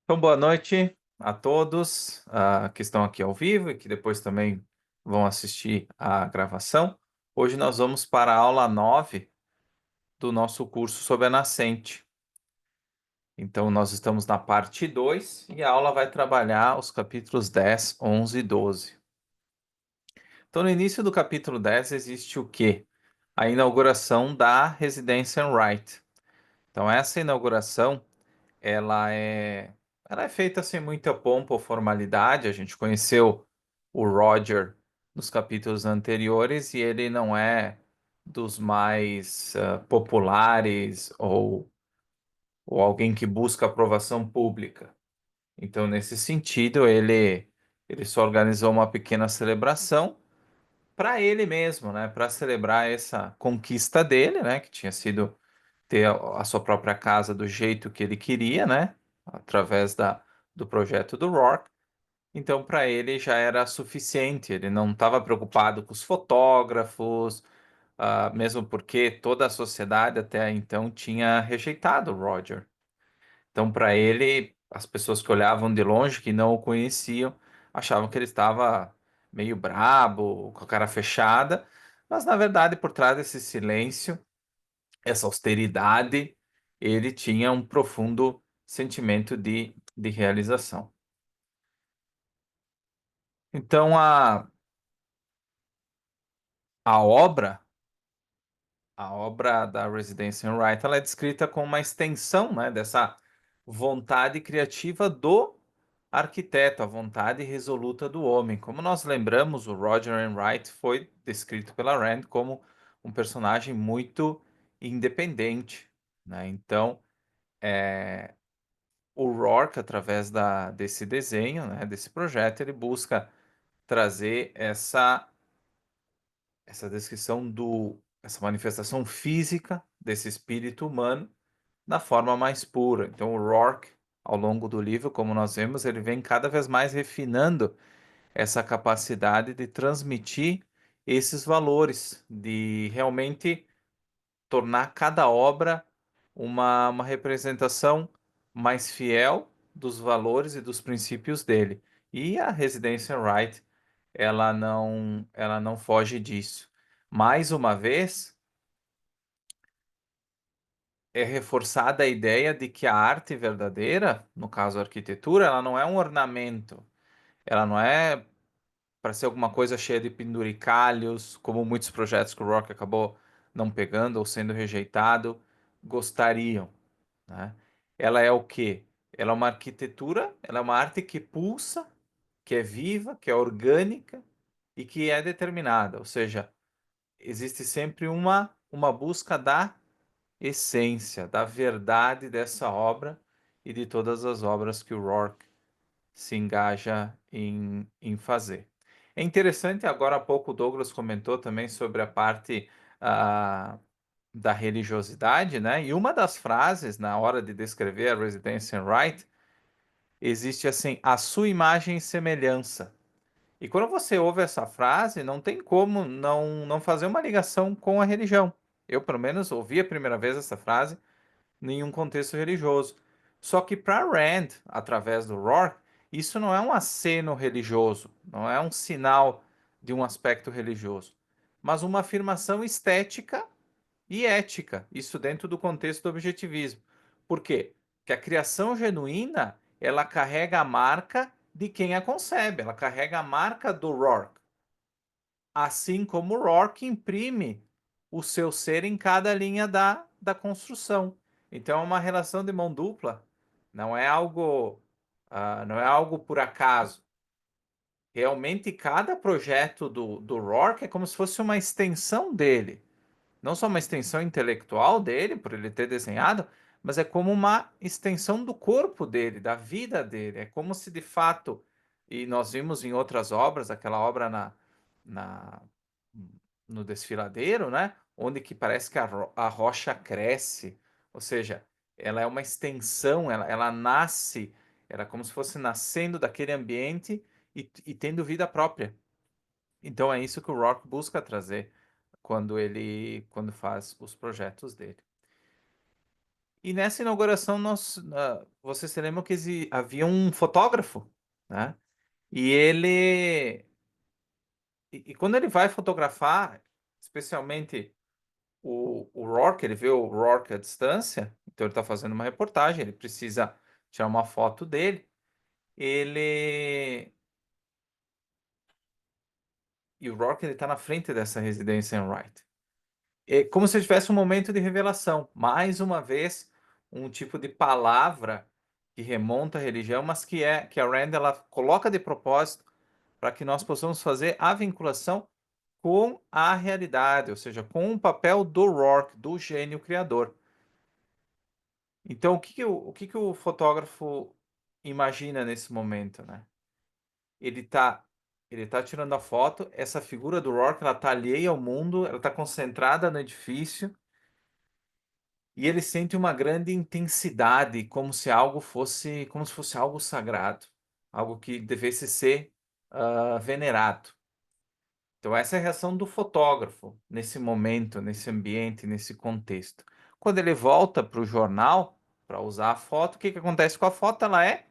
Então, boa noite a todos que estão aqui ao vivo e que depois também vão assistir a gravação. Hoje nós vamos para a aula 9 do nosso curso sobre a nascente. Então, nós estamos na parte 2 e a aula vai trabalhar os capítulos 10, 11 e 12. Então, no início do capítulo 10 existe o quê? A inauguração da Residência Wright. Então, essa inauguração ela é, ela é feita sem muita pompa ou formalidade. A gente conheceu o Roger nos capítulos anteriores e ele não é dos mais populares ou alguém que busca aprovação pública. Então, nesse sentido, ele só organizou uma pequena celebração para ele mesmo, né? Para celebrar essa conquista dele, né? Que tinha sido ter a sua própria casa do jeito que ele queria, né? Através do projeto do Rourke. Então, para ele já era suficiente. Ele não estava preocupado com os fotógrafos, mesmo porque toda a sociedade até então tinha rejeitado o Roger. Então, para ele, as pessoas que olhavam de longe, que não o conheciam, achavam que ele estava meio brabo, com a cara fechada. Mas, na verdade, por trás desse silêncio, essa austeridade, ele tinha um profundo sentimento de realização. Então, a obra, a obra da Residência Wright, ela é descrita como uma extensão, né, dessa vontade criativa do arquiteto, a vontade resoluta do homem. Como nós lembramos, o Roger Wright foi descrito pela Rand como um personagem muito independente, né? Então, o Rourke, através desse desenho, né, desse projeto, ele busca trazer essa descrição essa manifestação física desse espírito humano na forma mais pura. Então, o Rourke, ao longo do livro, como nós vemos, ele vem cada vez mais refinando essa capacidade de transmitir esses valores, de realmente tornar cada obra uma representação mais fiel dos valores e dos princípios dele. E a Residência Wright, ela não foge disso. Mais uma vez, é reforçada a ideia de que a arte verdadeira, no caso a arquitetura, ela não é um ornamento, ela não é para ser alguma coisa cheia de penduricalhos, como muitos projetos que o Rock acabou não pegando ou sendo rejeitado gostariam, né? Ela é o quê? Ela é uma arquitetura, ela é uma arte que pulsa, que é viva, que é orgânica e que é determinada, ou seja, existe sempre uma busca da essência, da verdade dessa obra e de todas as obras que o Rourke se engaja em fazer. É interessante, agora há pouco o Douglas comentou também sobre a parte ah, da religiosidade, né? E uma das frases na hora de descrever a Residência Wright existe assim, a sua imagem e semelhança. E quando você ouve essa frase, não tem como não fazer uma ligação com a religião. Eu, pelo menos, ouvi a primeira vez essa frase nenhum contexto religioso. Só que para Rand, através do Rourke, isso não é um aceno religioso, não é um sinal de um aspecto religioso, mas uma afirmação estética e ética, isso dentro do contexto do objetivismo. Por quê? Porque a criação genuína, ela carrega a marca de quem a concebe, ela carrega a marca do Rourke, assim como o Rourke imprime o seu ser em cada linha da construção. Então é uma relação de mão dupla, não é algo, não é algo por acaso. Realmente, cada projeto do Rourke é como se fosse uma extensão dele, não só uma extensão intelectual dele, por ele ter desenhado, mas é como uma extensão do corpo dele, da vida dele. É como se de fato, e nós vimos em outras obras, aquela obra na, no desfiladeiro, né? Onde que parece que a rocha cresce, ou seja, ela é uma extensão, ela nasce, ela é como se fosse nascendo daquele ambiente e tendo vida própria. Então é isso que o Rock busca trazer quando faz os projetos dele. E nessa inauguração, vocês se lembram que havia um fotógrafo, né? E ele. E quando ele vai fotografar, especialmente o Rourke, ele vê o Rourke à distância, então ele está fazendo uma reportagem, ele precisa tirar uma foto dele. Ele. E o Rourke ele está na frente dessa residência em Wright. É como se tivesse um momento de revelação. Mais uma vez, um tipo de palavra que remonta à religião, mas que a Rand ela coloca de propósito para que nós possamos fazer a vinculação com a realidade, ou seja, com o papel do Rourke, do gênio criador. Então, o que que o fotógrafo imagina nesse momento, né? Ele tá, ele tá tirando a foto, essa figura do Rourke, ela tá alheia ao mundo, ela tá concentrada no edifício, e ele sente uma grande intensidade, como se fosse algo sagrado, algo que devesse ser venerado. Então, essa é a reação do fotógrafo nesse momento, nesse ambiente, nesse contexto. Quando ele volta para o jornal para usar a foto, o que que acontece com a foto? Ela é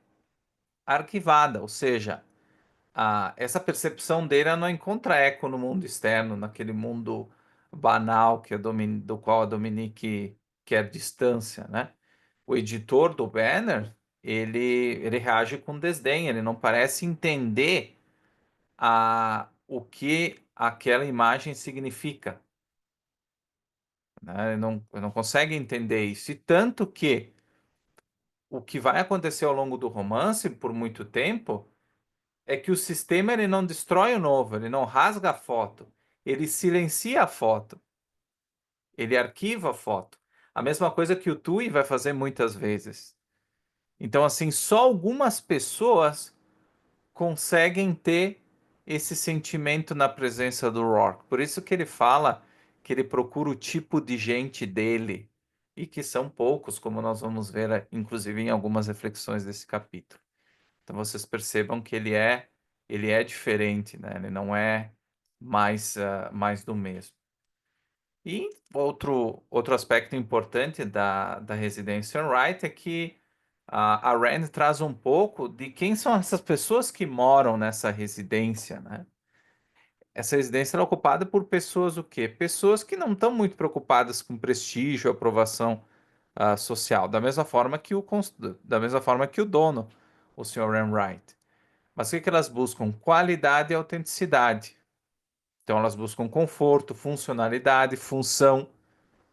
arquivada, ou seja, essa percepção dele ela não encontra eco no mundo externo, naquele mundo banal do qual a Dominique quer distância, né? O editor do banner, ele reage com desdém, ele não parece entender o que aquela imagem significa, né? Ele não consegue entender isso. E tanto que o que vai acontecer ao longo do romance, por muito tempo, é que o sistema ele não destrói o novo, ele não rasga a foto, ele silencia a foto, ele arquiva a foto. A mesma coisa que o TUI vai fazer muitas vezes. Então, assim, só algumas pessoas conseguem ter esse sentimento na presença do Rourke. Por isso que ele fala que ele procura o tipo de gente dele, e que são poucos, como nós vamos ver, inclusive em algumas reflexões desse capítulo. Então vocês percebam que ele é diferente, né? Ele não é mais do mesmo. E outro aspecto importante da residência Wright é que a Rand traz um pouco de quem são essas pessoas que moram nessa residência, né? Essa residência é ocupada por pessoas o quê? Pessoas que não estão muito preocupadas com prestígio, aprovação social, da mesma forma que o dono, o Sr. Wright. Mas o que que elas buscam? Qualidade e autenticidade. Então elas buscam conforto, funcionalidade, função,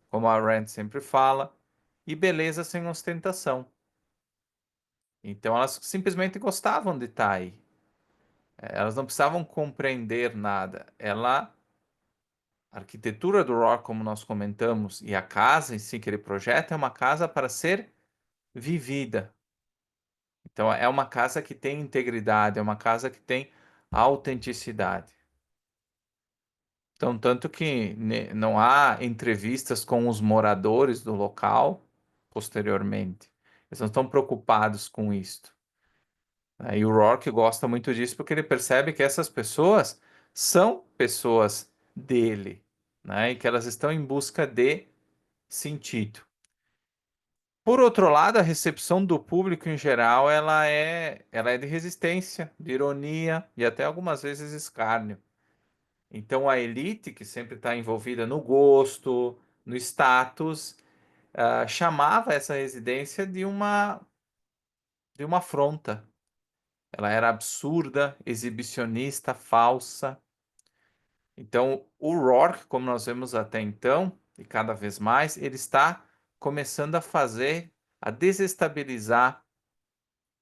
como a Rand sempre fala, e beleza sem ostentação. Então elas simplesmente gostavam de estar aí. Elas não precisavam compreender nada. A arquitetura do Rock, como nós comentamos, e a casa em si que ele projeta é uma casa para ser vivida. Então é uma casa que tem integridade, é uma casa que tem autenticidade. Então, tanto que não há entrevistas com os moradores do local posteriormente. Eles não estão preocupados com isto. E o Rourke gosta muito disso porque ele percebe que essas pessoas são pessoas dele, né? E que elas estão em busca de sentido. Por outro lado, a recepção do público em geral, ela é de resistência, de ironia e até algumas vezes escárnio. Então, a elite, que sempre está envolvida no gosto, no status, chamava essa residência de uma afronta. Ela era absurda, exibicionista, falsa. Então, o Rourke, como nós vemos até então, e cada vez mais, ele está começando a desestabilizar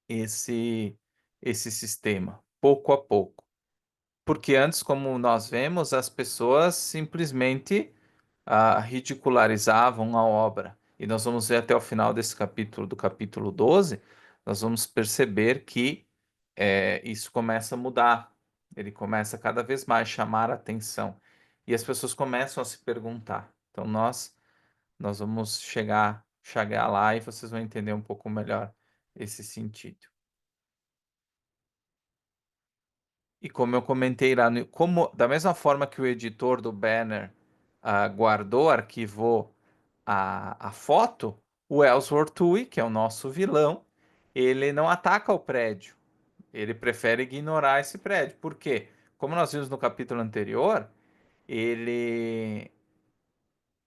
esse, esse sistema, pouco a pouco. Porque antes, como nós vemos, as pessoas simplesmente ridicularizavam a obra. E nós vamos ver até o final desse capítulo, do capítulo 12, nós vamos perceber que isso começa a mudar. Ele começa cada vez mais a chamar a atenção. E as pessoas começam a se perguntar. Então nós vamos chegar lá e vocês vão entender um pouco melhor esse sentido. E como eu comentei lá, da mesma forma que o editor do banner guardou, arquivou a foto, O Ellsworth Tui, que é o nosso vilão, ele não ataca o prédio. Ele prefere ignorar esse prédio. Por quê? Como nós vimos no capítulo anterior, ele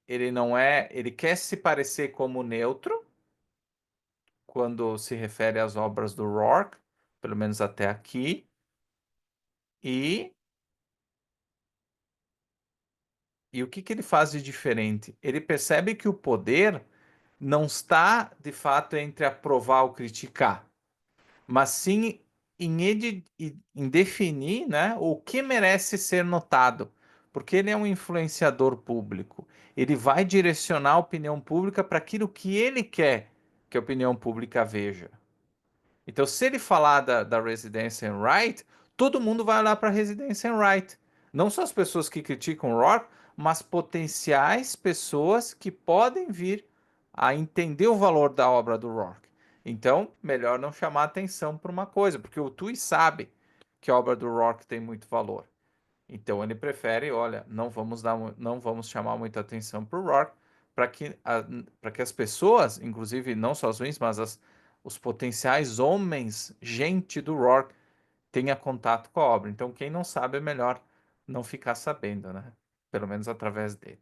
ele não é, ele quer se parecer como neutro quando se refere às obras do Rourke, pelo menos até aqui, e o que que ele faz de diferente? Ele percebe que o poder não está de fato entre aprovar ou criticar, mas sim em definir, né, o que merece ser notado, porque ele é um influenciador público. Ele vai direcionar a opinião pública para aquilo que ele quer que a opinião pública veja. Então, se ele falar da Residência em Wright, todo mundo vai olhar para a Residência em Wright. Não só as pessoas que criticam o Rourke, mas potenciais pessoas que podem vir a entender o valor da obra do Rourke. Então, melhor não chamar atenção para uma coisa, porque o Tui sabe que a obra do Rourke tem muito valor. Então ele prefere, olha, não vamos chamar muita atenção para o Rourke, para que as pessoas, inclusive não só as ruins, mas os potenciais homens, gente do Rourke, tenha contato com a obra. Então quem não sabe é melhor não ficar sabendo, né? Pelo menos através dele.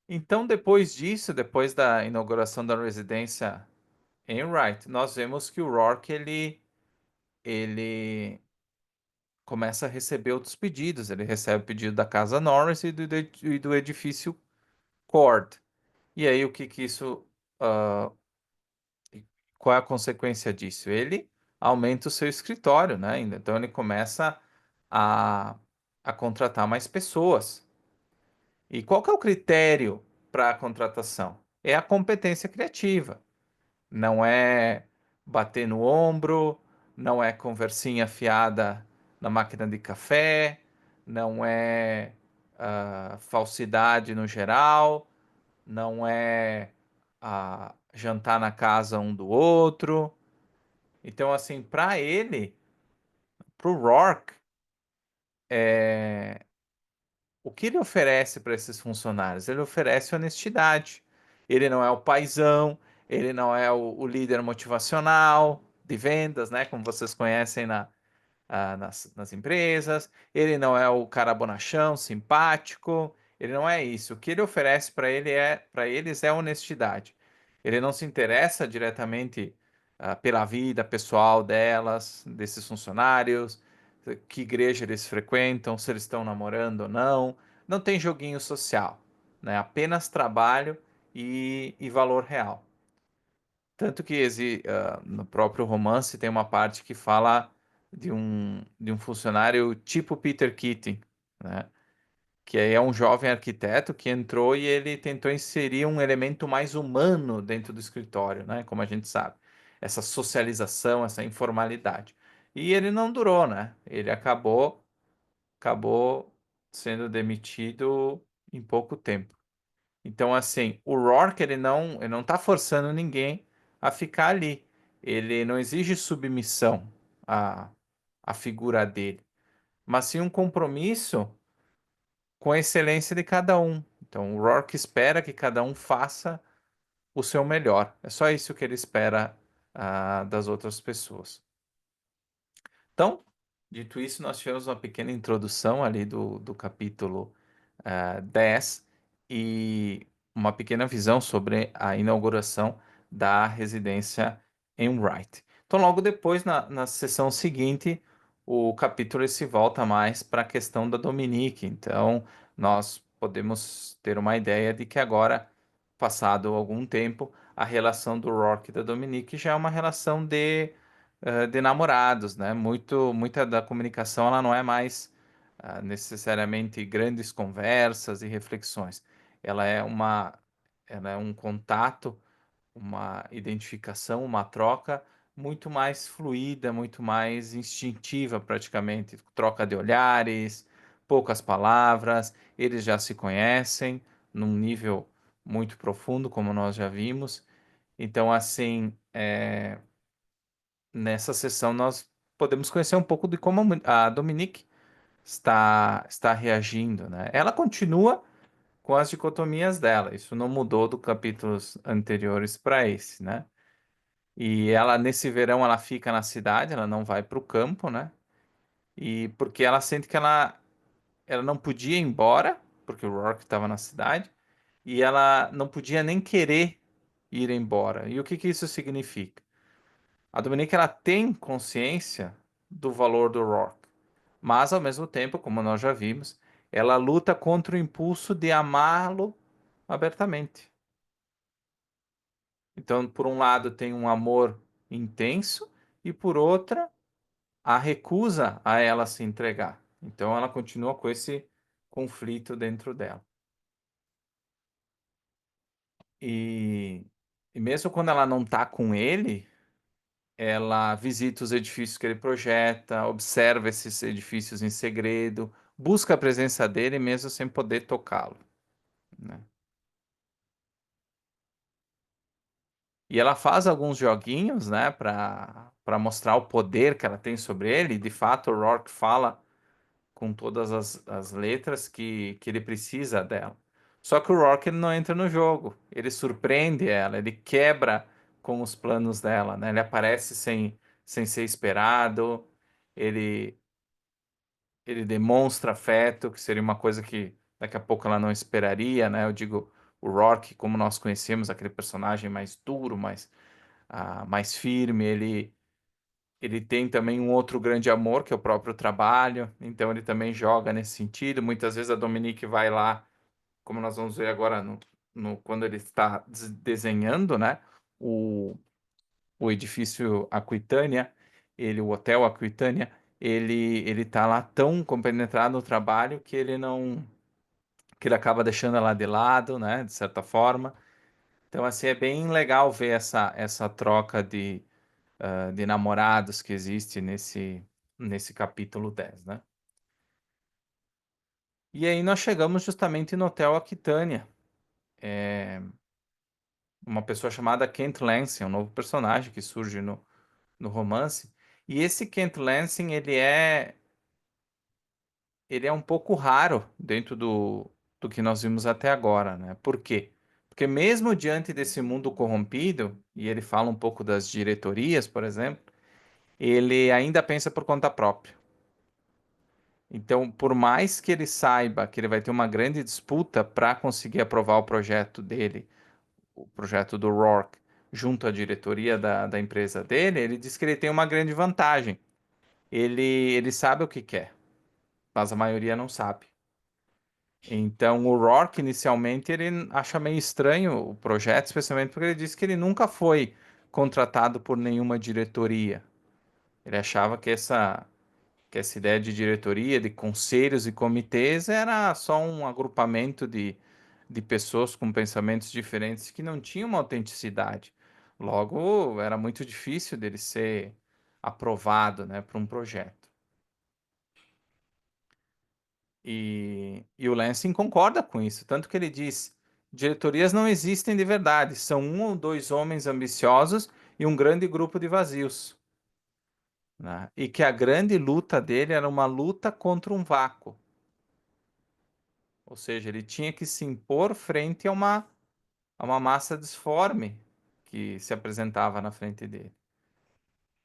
Então depois disso, depois da inauguração da residência em Wright, nós vemos que o Rourke ele começa a receber outros pedidos. Ele recebe o pedido da Casa Norris e do edifício Cord. E aí, o que que isso. ah, qual é a consequência disso? Ele aumenta o seu escritório, né? Então, ele começa a, a contratar mais pessoas. E qual que é o critério para a contratação? É a competência criativa. Não é bater no ombro, não é conversinha fiada na máquina de café, não é falsidade no geral, não é jantar na casa um do outro. Então, assim, para ele, para o Rourke, o que ele oferece para esses funcionários? Ele oferece honestidade. Ele não é o paizão, ele não é o líder motivacional de vendas, né? Como vocês conhecem nas empresas. Ele não é o cara bonachão, simpático. Ele não é isso. O que ele oferece para eles é honestidade. Ele não se interessa diretamente pela vida pessoal desses funcionários, que igreja eles frequentam, se eles estão namorando ou não. Não tem joguinho social, né? Apenas trabalho e valor real. Tanto que no próprio romance tem uma parte que fala de um funcionário tipo Peter Keating, né? Que aí é um jovem arquiteto que entrou e ele tentou inserir um elemento mais humano dentro do escritório, né? Como a gente sabe. Essa socialização, essa informalidade. E ele não durou, né? Ele acabou sendo demitido em pouco tempo. Então, assim, o Rourke, ele não tá forçando ninguém a ficar ali. Ele não exige submissão à, à figura dele, mas sim um compromisso com a excelência de cada um. Então, o Rourke espera que cada um faça o seu melhor. É só isso que ele espera, das outras pessoas. Então, dito isso, nós tivemos uma pequena introdução ali do capítulo 10 e uma pequena visão sobre a inauguração da residência em Wright. Então, logo depois, na sessão seguinte, o capítulo se volta mais para a questão da Dominique. Então, nós podemos ter uma ideia de que agora, passado algum tempo, a relação do Rourke e da Dominique já é uma relação de namorados, né? Muita da comunicação ela não é mais necessariamente grandes conversas e reflexões. Ela é ela é um contato, uma identificação, uma troca muito mais fluida, muito mais instintiva, praticamente. Troca de olhares, poucas palavras, eles já se conhecem num nível muito profundo, como nós já vimos. Então, assim, nessa sessão nós podemos conhecer um pouco de como a Dominique está reagindo, né? Ela continua com as dicotomias dela. Isso não mudou do capítulos anteriores para esse, né? E ela, nesse verão, ela fica na cidade, ela não vai para o campo, né? E porque ela sente que ela não podia ir embora, porque o Rourke estava na cidade, e ela não podia nem querer ir embora. E o que que isso significa? A Dominique, ela tem consciência do valor do Rourke, mas ao mesmo tempo, como nós já vimos, ela luta contra o impulso de amá-lo abertamente. Então, por um lado, tem um amor intenso e por outra, a recusa a ela se entregar. Então, ela continua com esse conflito dentro dela. E, e mesmo quando ela não está com ele, ela visita os edifícios que ele projeta, observa esses edifícios em segredo, busca a presença dele mesmo sem poder tocá-lo, né? E ela faz alguns joguinhos, né, para mostrar o poder que ela tem sobre ele. E, de fato, o Rourke fala com todas as letras que ele precisa dela. Só que o Rourke ele não entra no jogo. Ele surpreende ela, ele quebra com os planos dela, né? Ele aparece sem ser esperado. Ele ele demonstra afeto, que seria uma coisa que daqui a pouco ela não esperaria, né? Eu digo o Rourke, como nós conhecemos, aquele personagem mais duro, mais firme, ele tem também um outro grande amor, que é o próprio trabalho, então ele também joga nesse sentido. Muitas vezes a Dominique vai lá, como nós vamos ver agora quando ele está desenhando, né? O, o edifício Aquitânia, o hotel Aquitânia, ele tá lá tão compenetrado no trabalho que ele não, que ele acaba deixando ela de lado, né? De certa forma. Então, assim, é bem legal ver essa troca de namorados que existe nesse capítulo 10, né? E aí nós chegamos justamente no Hotel Aquitânia. Uma pessoa chamada Kent Lansing, um novo personagem que surge no romance. E esse Kent Lansing, ele é um pouco raro dentro do que nós vimos até agora, né? Por quê? Porque mesmo diante desse mundo corrompido, e ele fala um pouco das diretorias, por exemplo, ele ainda pensa por conta própria. Então, por mais que ele saiba que ele vai ter uma grande disputa para conseguir aprovar o projeto dele, o projeto do Rourke, junto à diretoria da empresa dele, ele diz que ele tem uma grande vantagem. Ele sabe o que quer, mas a maioria não sabe. Então, o Rourke, inicialmente, ele acha meio estranho o projeto, especialmente porque ele disse que ele nunca foi contratado por nenhuma diretoria. Ele achava que essa ideia de diretoria, de conselhos e comitês era só um agrupamento de pessoas com pensamentos diferentes que não tinham uma autenticidade. Logo, era muito difícil dele ser aprovado, né, para um projeto. E o Lansing concorda com isso, tanto que ele diz: diretorias não existem de verdade, são um ou dois homens ambiciosos e um grande grupo de vazios, né? E que a grande luta dele era uma luta contra um vácuo. Ou seja, ele tinha que se impor frente a uma massa disforme que se apresentava na frente dele.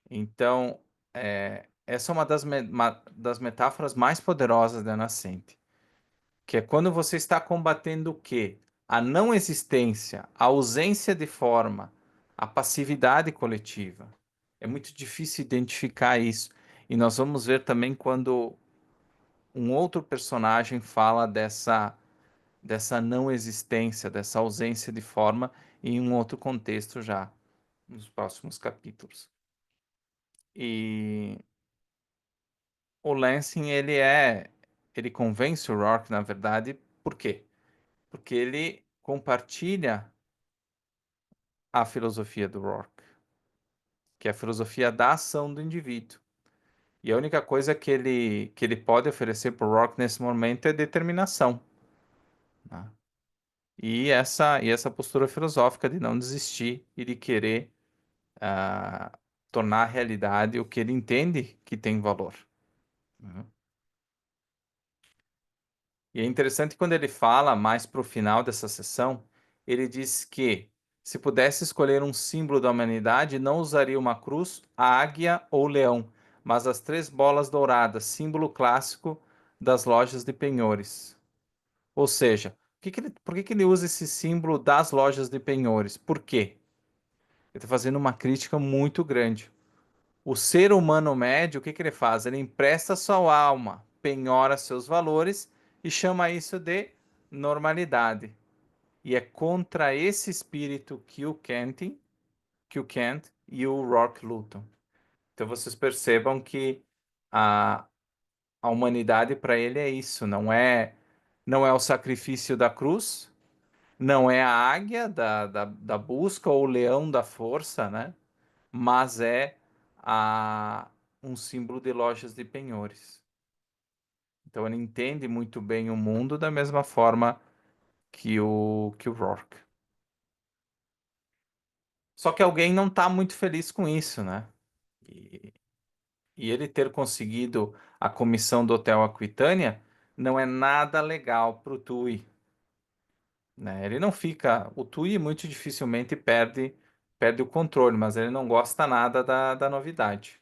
Então, essa é uma das metáforas mais poderosas da nascente, que é quando você está combatendo o quê? A não existência, a ausência de forma, a passividade coletiva. É muito difícil identificar isso. E nós vamos ver também quando um outro personagem fala dessa não existência, dessa ausência de forma em um outro contexto já nos próximos capítulos. E o Lansing, ele convence o Rourke, na verdade, por quê? Porque ele compartilha a filosofia do Rourke, que é a filosofia da ação do indivíduo. E a única coisa que ele pode oferecer para o Rourke nesse momento é determinação, né? E essa postura filosófica de não desistir e de querer a tornar realidade o que ele entende que tem valor, né? E é interessante quando ele fala mais para o final dessa sessão, ele diz que se pudesse escolher um símbolo da humanidade, não usaria uma cruz, a águia ou o leão, mas as três bolas douradas, símbolo clássico das lojas de penhores. Ou seja, por que que ele usa esse símbolo das lojas de penhores? Por quê? Ele está fazendo uma crítica muito grande. O ser humano médio, o que que ele faz? Ele empresta sua alma, penhora seus valores e chama isso de normalidade. E é contra esse espírito que o Kant e o Rock lutam. Então vocês percebam que a, a humanidade para ele é isso, não é o sacrifício da cruz, não é a águia da busca ou o leão da força, né? Mas é a, um símbolo de lojas de penhores. Então ele entende muito bem o mundo da mesma forma que o Rourke. Só que alguém não está muito feliz com isso, né? E, e ele ter conseguido a comissão do Hotel Aquitânia não é nada legal para o Tui, né? Ele não fica. O Tui muito dificilmente perde o controle, mas ele não gosta nada da novidade.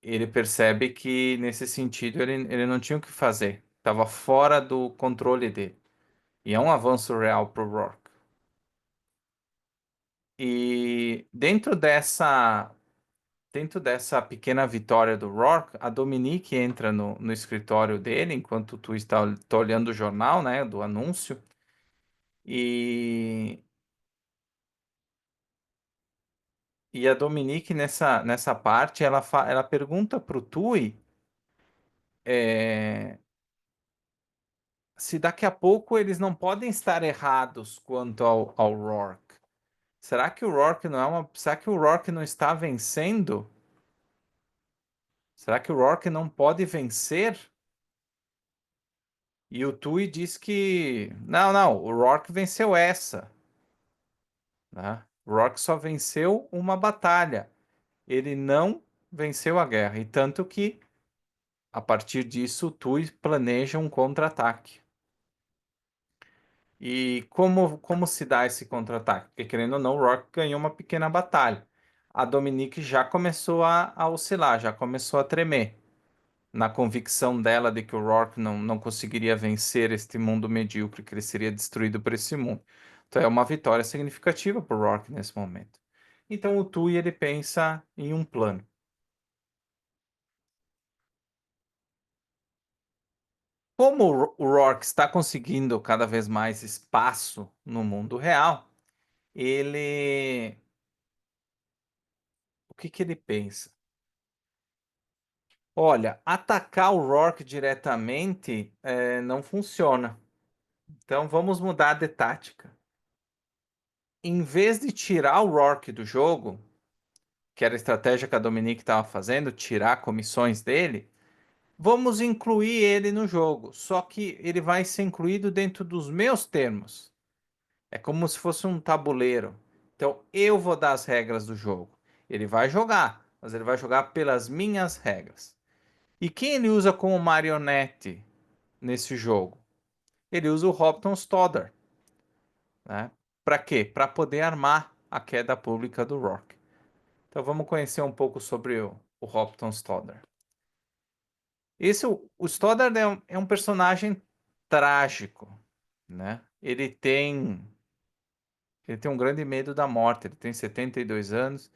Ele percebe que, nesse sentido, ele não tinha o que fazer. Estava fora do controle dele. E é um avanço real para o Rourke. E dentro dessa pequena vitória do Rourke, a Dominique entra no escritório dele, enquanto tu está olhando o jornal, né, do anúncio, e, e a Dominique, nessa parte, ela pergunta para o Tui é, se daqui a pouco eles não podem estar errados quanto ao Rourke. Será que o Rourke não está vencendo? Será que o Rourke não pode vencer? E o Tui diz que não, não, o Rourke venceu essa, né? O Rourke só venceu uma batalha. Ele não venceu a guerra. E tanto que, a partir disso, o Tui planeja um contra-ataque. E como se dá esse contra-ataque? Porque, querendo ou não, o Rourke ganhou uma pequena batalha. A Dominique já começou a oscilar, já começou a tremer, na convicção dela de que o Rourke não conseguiria vencer este mundo medíocre, que ele seria destruído por esse mundo. Então é uma vitória significativa para o Rourke nesse momento. Então o Tui ele pensa em um plano. Como o Rourke está conseguindo cada vez mais espaço no mundo real, ele o que que ele pensa? Olha, atacar o Rourke diretamente não funciona. Então vamos mudar de tática. Em vez de tirar o Rourke do jogo, que era a estratégia que a Dominique estava fazendo, tirar comissões dele, vamos incluir ele no jogo. Só que ele vai ser incluído dentro dos meus termos. É como se fosse um tabuleiro. Então eu vou dar as regras do jogo. Ele vai jogar, mas ele vai jogar pelas minhas regras. E quem ele usa como marionete nesse jogo? Ele usa o Hopton Stoddard, né? Para quê? Para poder armar a queda pública do Rock. Então vamos conhecer um pouco sobre o Hopton Stoddard. O Stoddard é um personagem trágico, né? Ele tem um grande medo da morte. Ele tem 72 anos.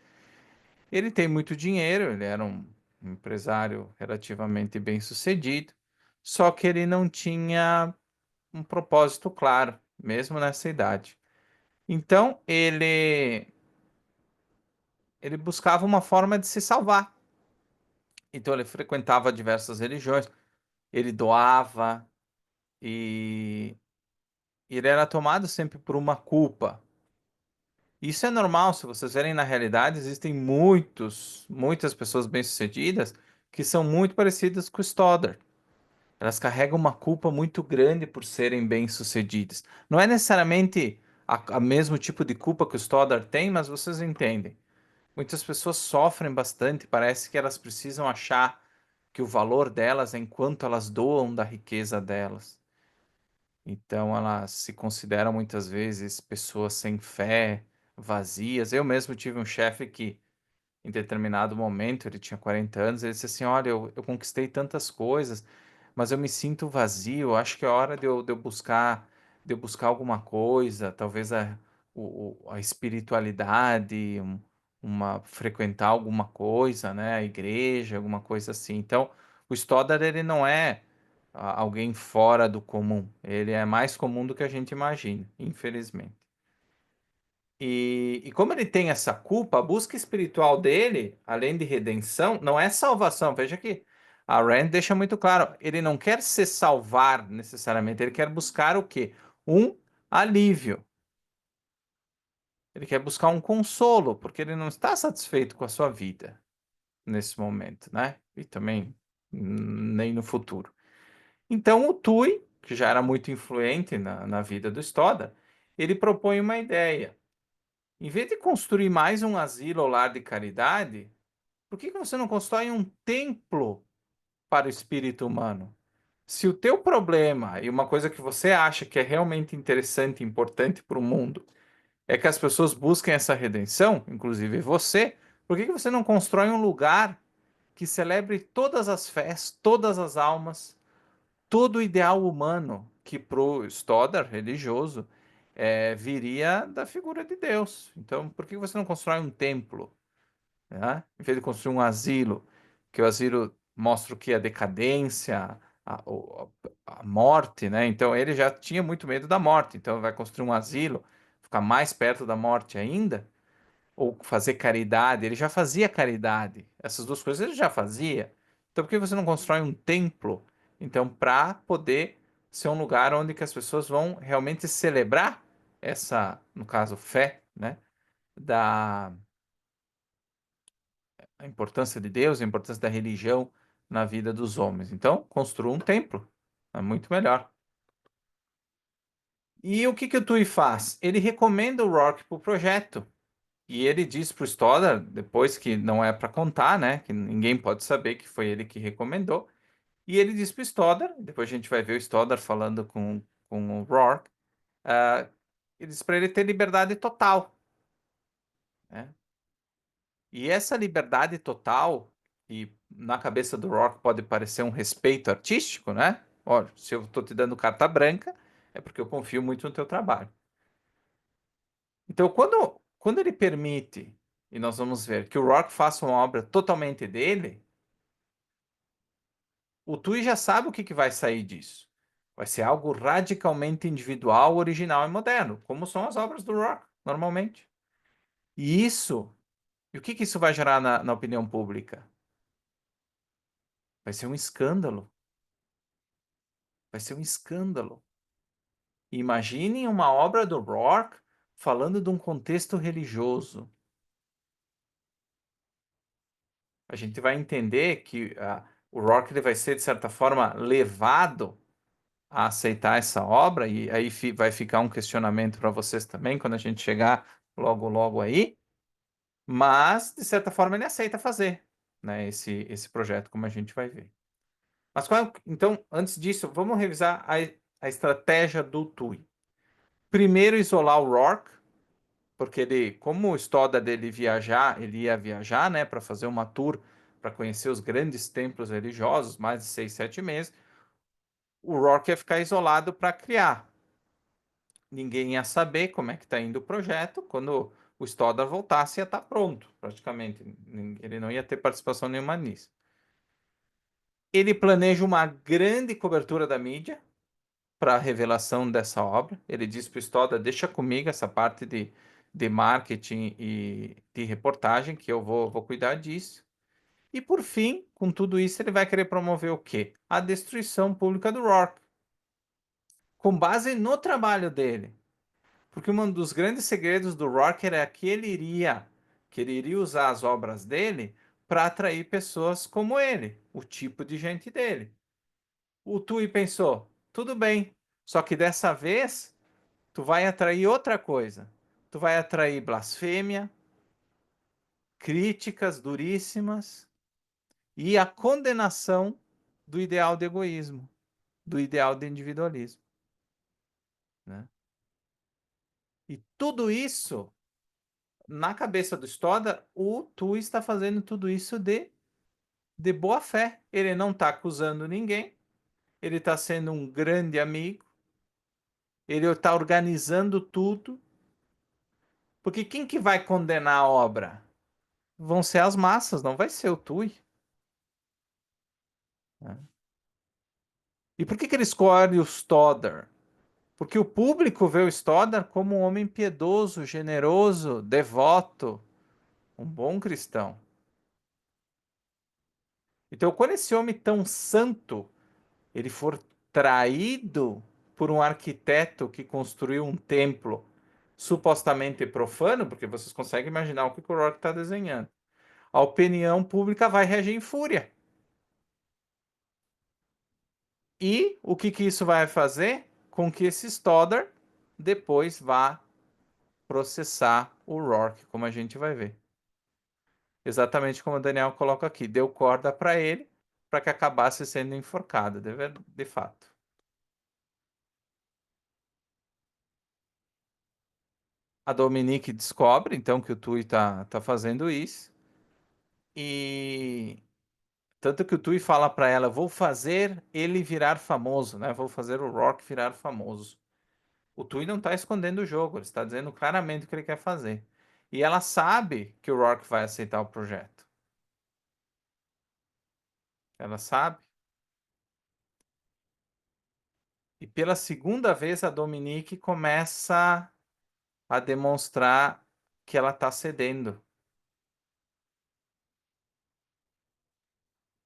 Ele tem muito dinheiro. Ele era um empresário relativamente bem-sucedido. Só que ele não tinha um propósito claro, mesmo nessa idade. Então ele buscava uma forma de se salvar. Então ele frequentava diversas religiões, ele doava e ele era tomado sempre por uma culpa. Isso é normal, se vocês verem na realidade, existem muitas pessoas bem-sucedidas que são muito parecidas com o Stoddard. Elas carregam uma culpa muito grande por serem bem-sucedidas. Não é necessariamente a mesmo tipo de culpa que o Stoddard tem, mas vocês entendem. Muitas pessoas sofrem bastante, parece que elas precisam achar que o valor delas é enquanto elas doam da riqueza delas. Então elas se consideram muitas vezes pessoas sem fé, vazias. Eu mesmo tive um chefe que em determinado momento, ele tinha 40 anos, ele disse assim: "Olha, eu conquistei tantas coisas, mas eu me sinto vazio, acho que é hora de eu buscar alguma coisa, talvez a espiritualidade, uma frequentar alguma coisa, né, a igreja, alguma coisa assim". Então, o Stoddard ele não é alguém fora do comum, ele é mais comum do que a gente imagina, infelizmente. E como ele tem essa culpa, a busca espiritual dele, além de redenção, não é salvação. Veja que a Rand deixa muito claro, ele não quer se salvar necessariamente, ele quer buscar o quê? Um alívio. Ele quer buscar um consolo, porque ele não está satisfeito com a sua vida nesse momento, né? E também nem no futuro. Então o Tui, que já era muito influente na vida do Stoddard, ele propõe uma ideia. Em vez de construir mais um asilo ou lar de caridade, por que você não constrói um templo para o espírito humano? Se o teu problema e uma coisa que você acha que é realmente interessante e importante para o mundo é que as pessoas busquem essa redenção, inclusive você, por que você não constrói um lugar que celebre todas as fés, todas as almas, todo o ideal humano que pro Stoddard religioso viria da figura de Deus? Então, por que você não constrói um templo, né? Em vez de construir um asilo, que o asilo mostra o que? A decadência, a morte, né? Então, ele já tinha muito medo da morte, então vai construir um asilo, ficar mais perto da morte ainda, ou fazer caridade, ele já fazia caridade. Essas duas coisas ele já fazia. Então por que você não constrói um templo? Então, para poder ser um lugar onde que as pessoas vão realmente celebrar essa, no caso, fé, né? Da a importância de Deus, a importância da religião na vida dos homens. Então, construa um templo. É muito melhor. E o que que o Tui faz? Ele recomenda o Rock para o projeto. E ele diz pro Stoddard, depois que não é para contar, né? Que ninguém pode saber que foi ele que recomendou. E ele diz pro Stoddard, depois a gente vai ver o Stoddard falando com o Rourke, ah, ele diz para ele ter liberdade total, né? E essa liberdade total, e na cabeça do Rourke pode parecer um respeito artístico, né? Olha, se eu estou te dando carta branca, é porque eu confio muito no teu trabalho. Então, quando ele permite, e nós vamos ver, que o Rourke faça uma obra totalmente dele, o Tui já sabe o que vai sair disso. Vai ser algo radicalmente individual, original e moderno, como são as obras do Rourke, normalmente. E o que isso vai gerar na opinião pública? Vai ser um escândalo. Vai ser um escândalo. Imaginem uma obra do Rourke falando de um contexto religioso. A gente vai entender que o Rourke ele vai ser, de certa forma, levado a aceitar essa obra, e aí vai ficar um questionamento para vocês também, quando a gente chegar logo, logo aí, mas, de certa forma, ele aceita fazer, né, esse projeto, como a gente vai ver. Mas então, antes disso, vamos revisar a estratégia do TUI. Primeiro, isolar o Rourke, porque ele, como o Stoddard dele viajar, ele ia viajar, né, para fazer uma tour, para conhecer os grandes templos religiosos, mais de 6, 7 meses, o Rourke ia ficar isolado para criar. Ninguém ia saber como é que está indo o projeto. Quando o Stoddard voltasse, ia estar pronto, praticamente. Ele não ia ter participação nenhuma nisso. Ele planeja uma grande cobertura da mídia para a revelação dessa obra. Ele diz para o Stoddard, deixa comigo essa parte de marketing e de reportagem, que eu vou cuidar disso. E por fim, com tudo isso, ele vai querer promover o quê? A destruição pública do Rourke, com base no trabalho dele. Porque um dos grandes segredos do Rocker é que ele iria usar as obras dele para atrair pessoas como ele, o tipo de gente dele. O Tui pensou, tudo bem, só que dessa vez tu vai atrair outra coisa. Tu vai atrair blasfêmia, críticas duríssimas e a condenação do ideal de egoísmo, do ideal de individualismo. né? E tudo isso, na cabeça do Stoddard, o Tu está fazendo tudo isso de boa fé. Ele não está acusando ninguém, ele está sendo um grande amigo, ele está organizando tudo, porque quem que vai condenar a obra? Vão ser as massas, não vai ser o Tui, né? E por que que ele escolhe o Stoddard? Porque o público vê o Stoddard como um homem piedoso, generoso, devoto, um bom cristão. Então, quando esse homem tão santo, ele for traído por um arquiteto que construiu um templo supostamente profano, porque vocês conseguem imaginar o que o Rourke está desenhando, a opinião pública vai reagir em fúria. E o que que isso vai fazer? Com que esse Stoddard depois vá processar o Rourke, como a gente vai ver. Exatamente como o Daniel coloca aqui, deu corda para ele para que acabasse sendo enforcado, de fato. A Dominique descobre, então, que o Tui tá fazendo isso. E tanto que o Tui fala para ela: vou fazer ele virar famoso, né? Vou fazer o Rock virar famoso. O Tui não está escondendo o jogo, ele está dizendo claramente o que ele quer fazer. E ela sabe que o Rock vai aceitar o projeto. Ela sabe. E pela segunda vez a Dominique começa a demonstrar que ela está cedendo.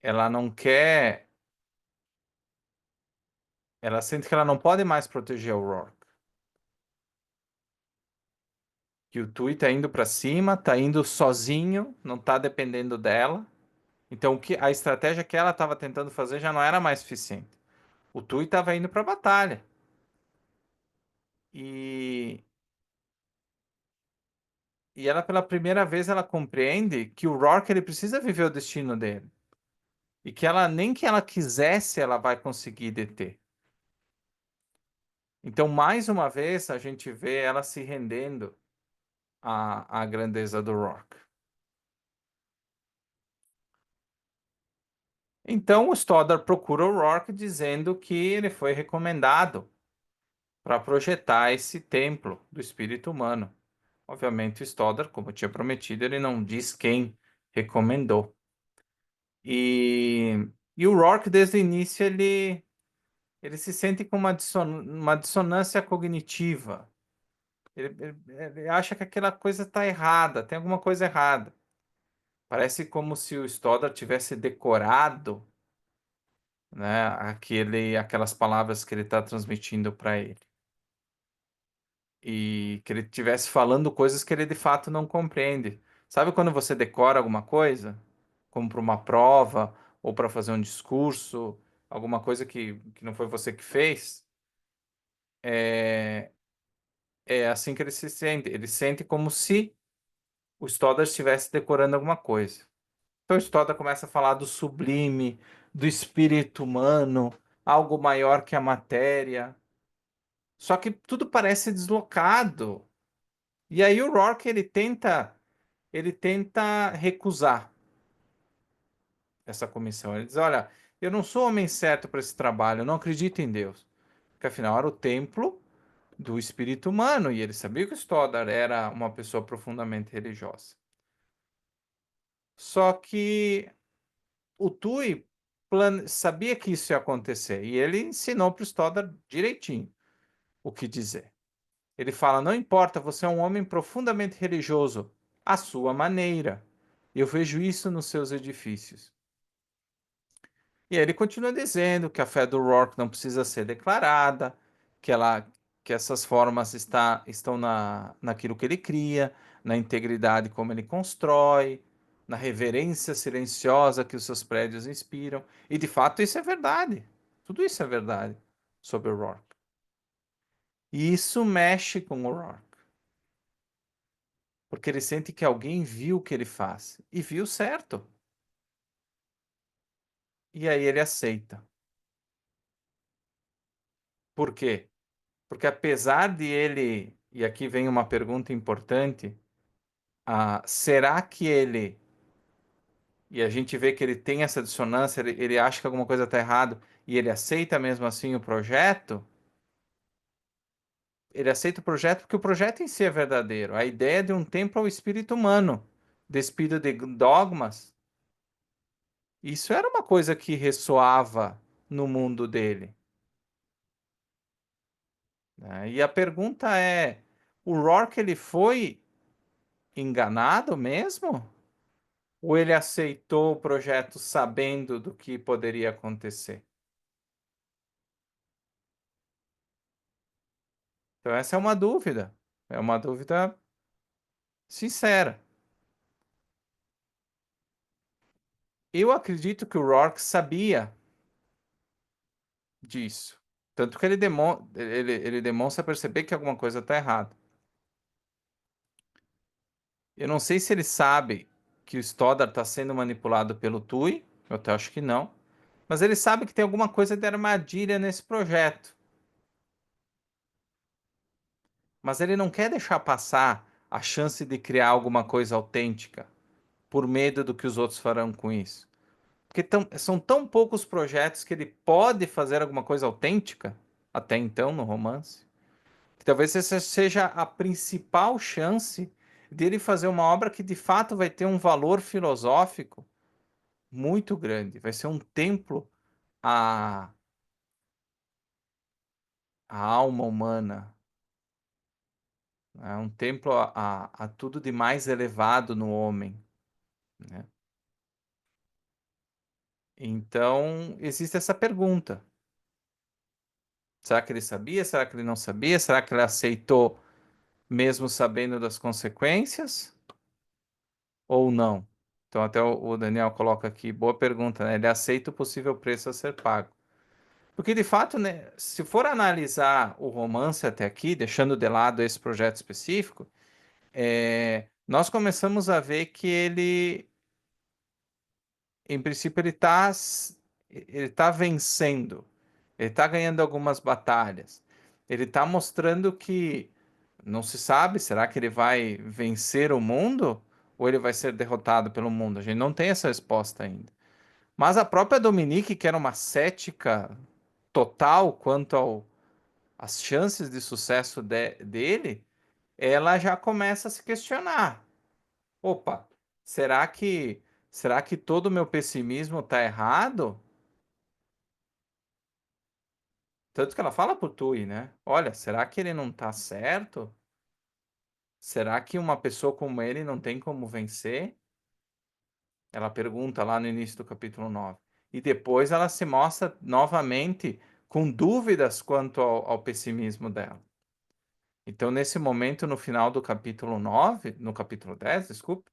Ela não quer. Ela sente que ela não pode mais proteger o Rourke. Que o Tui tá indo para cima, tá indo sozinho, não tá dependendo dela. Então o que a estratégia que ela estava tentando fazer já não era mais suficiente. O Tui estava indo para a batalha. E ela pela primeira vez ela compreende que o Rourke ele precisa viver o destino dele. E que ela nem que ela quisesse ela vai conseguir deter. Então mais uma vez a gente vê ela se rendendo à grandeza do Rourke. Então o Stoddard procura o Rourke dizendo que ele foi recomendado para projetar esse templo do espírito humano. Obviamente, o Stoddard, como eu tinha prometido, ele não diz quem recomendou. E o Rourke, desde o início, ele se sente com uma dissonância cognitiva. Ele acha que aquela coisa está errada, tem alguma coisa errada. Parece como se o Stoddard tivesse decorado, né, aquelas palavras que ele está transmitindo para ele. E que ele estivesse falando coisas que ele de fato não compreende. Sabe quando você decora alguma coisa, como para uma prova ou para fazer um discurso, alguma coisa que não foi você que fez? É, é assim que ele se sente. Ele sente como se o Stoddard estivesse decorando alguma coisa. Então o Stoddard começa a falar do sublime, do espírito humano, algo maior que a matéria. Só que tudo parece deslocado. E aí o Rourke ele tenta recusar essa comissão. Ele diz: olha, eu não sou o homem certo para esse trabalho, eu não acredito em Deus. Porque afinal era o templo do espírito humano e ele sabia que o Stoddard era uma pessoa profundamente religiosa. Só que o Tui sabia que isso ia acontecer e ele ensinou para o Stoddard direitinho o que dizer. Ele fala: não importa, você é um homem profundamente religioso, à sua maneira. Eu vejo isso nos seus edifícios. E aí ele continua dizendo que a fé do Rourke não precisa ser declarada, que que essas formas estão naquilo que ele cria, na integridade como ele constrói, na reverência silenciosa que os seus prédios inspiram. E de fato isso é verdade. Tudo isso é verdade sobre o Rourke. E isso mexe com o Rourke, porque ele sente que alguém viu o que ele faz e viu certo. E aí ele aceita. Por quê? Porque apesar de ele, e aqui vem uma pergunta importante, será que ele, e a gente vê que ele tem essa dissonância, ele acha que alguma coisa está errado e ele aceita mesmo assim o projeto? Ele aceita o projeto porque o projeto em si é verdadeiro. A ideia de um templo ao espírito humano, despido de dogmas, isso era uma coisa que ressoava no mundo dele, né? E a pergunta é, o Rourke ele foi enganado mesmo? Ou ele aceitou o projeto sabendo do que poderia acontecer? Então essa é uma dúvida sincera. Eu acredito que o Rourke sabia disso. Tanto que ele demonstra perceber que alguma coisa está errada. Eu não sei se ele sabe que o Stoddard está sendo manipulado pelo Tui, eu até acho que não. Mas ele sabe que tem alguma coisa de armadilha nesse projeto. Mas ele não quer deixar passar a chance de criar alguma coisa autêntica, por medo do que os outros farão com isso. Porque são tão poucos projetos que ele pode fazer alguma coisa autêntica, até então, no romance. Talvez essa seja a principal chance dele fazer uma obra que de fato vai ter um valor filosófico muito grande. Vai ser um templo à, à alma humana, né? Um templo a tudo de mais elevado no homem, né? Então, existe essa pergunta. Será que ele sabia? Será que ele não sabia? Será que ele aceitou mesmo sabendo das consequências? Ou não? Então, até o Daniel coloca aqui, boa pergunta, né? Ele aceita o possível preço a ser pago. Porque, de fato, né, se for analisar o romance até aqui, deixando de lado esse projeto específico, nós começamos a ver que ele, em princípio, ele tá vencendo, ele está ganhando algumas batalhas, ele está mostrando que não se sabe, será que ele vai vencer o mundo ou ele vai ser derrotado pelo mundo? A gente não tem essa resposta ainda. Mas a própria Dominique, que era uma cética total quanto às chances de sucesso dele, ela já começa a se questionar. Opa, será que será que todo o meu pessimismo está errado? Tanto que ela fala pro Tui, né? Olha, será que ele não está certo? Será que uma pessoa como ele não tem como vencer? Ela pergunta lá no início do capítulo 9. E depois ela se mostra novamente com dúvidas quanto ao pessimismo dela. Então, nesse momento, no final do capítulo 9, no capítulo 10, desculpe,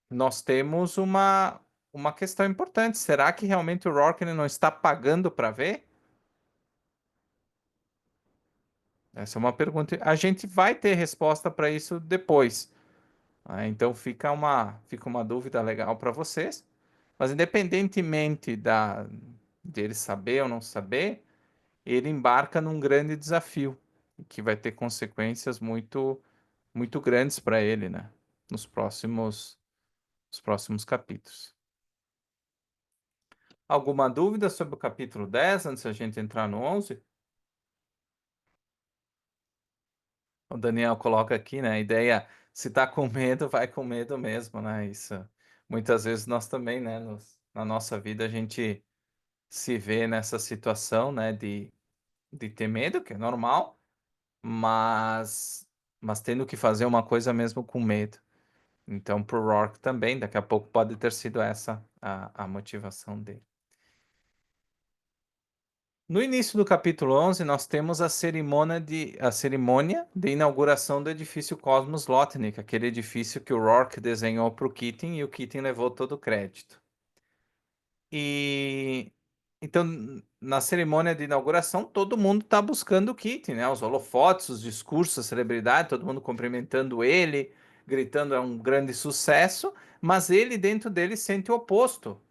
nós temos uma questão importante. Será que realmente o Rourke ele não está pagando para ver? Essa é uma pergunta. A gente vai ter resposta para isso depois. Então fica uma dúvida legal para vocês. Mas independentemente dele saber ou não saber, ele embarca num grande desafio que vai ter consequências muito grandes para ele, né? Nos nos próximos capítulos. Alguma dúvida sobre o capítulo 10 antes da gente entrar no 11? O Daniel coloca aqui, né? A ideia, se tá com medo, vai com medo mesmo, né? Isso. Muitas vezes nós também, né? Na nossa vida a gente se vê nessa situação, né? De ter medo, que é normal, mas, mas tendo que fazer uma coisa mesmo com medo. Então, pro Rourke também, daqui a pouco pode ter sido essa a motivação dele. No início do capítulo 11, nós temos a cerimônia de inauguração do edifício Cosmos Lotnik, aquele edifício que o Rourke desenhou para o Keating e o Keating levou todo o crédito. E então, na cerimônia de inauguração, todo mundo está buscando o Keating, né? Os holofotes, os discursos, a celebridade, todo mundo cumprimentando ele, gritando é um grande sucesso, mas ele dentro dele sente o oposto,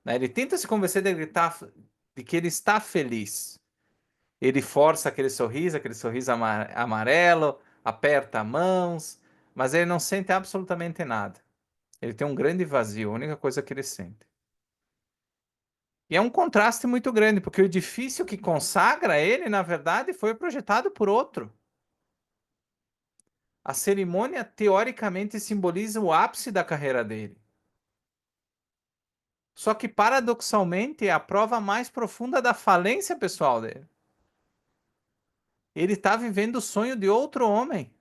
né? Ele tenta se convencer de gritar de que ele está feliz. Ele força aquele sorriso amarelo, aperta mãos, mas ele não sente absolutamente nada. Ele tem um grande vazio, a única coisa que ele sente. E é um contraste muito grande, porque o edifício que consagra ele, na verdade, foi projetado por outro. A cerimônia, teoricamente, simboliza o ápice da carreira dele. Só que, paradoxalmente, é a prova mais profunda da falência pessoal dele. Ele está vivendo o sonho de outro homem.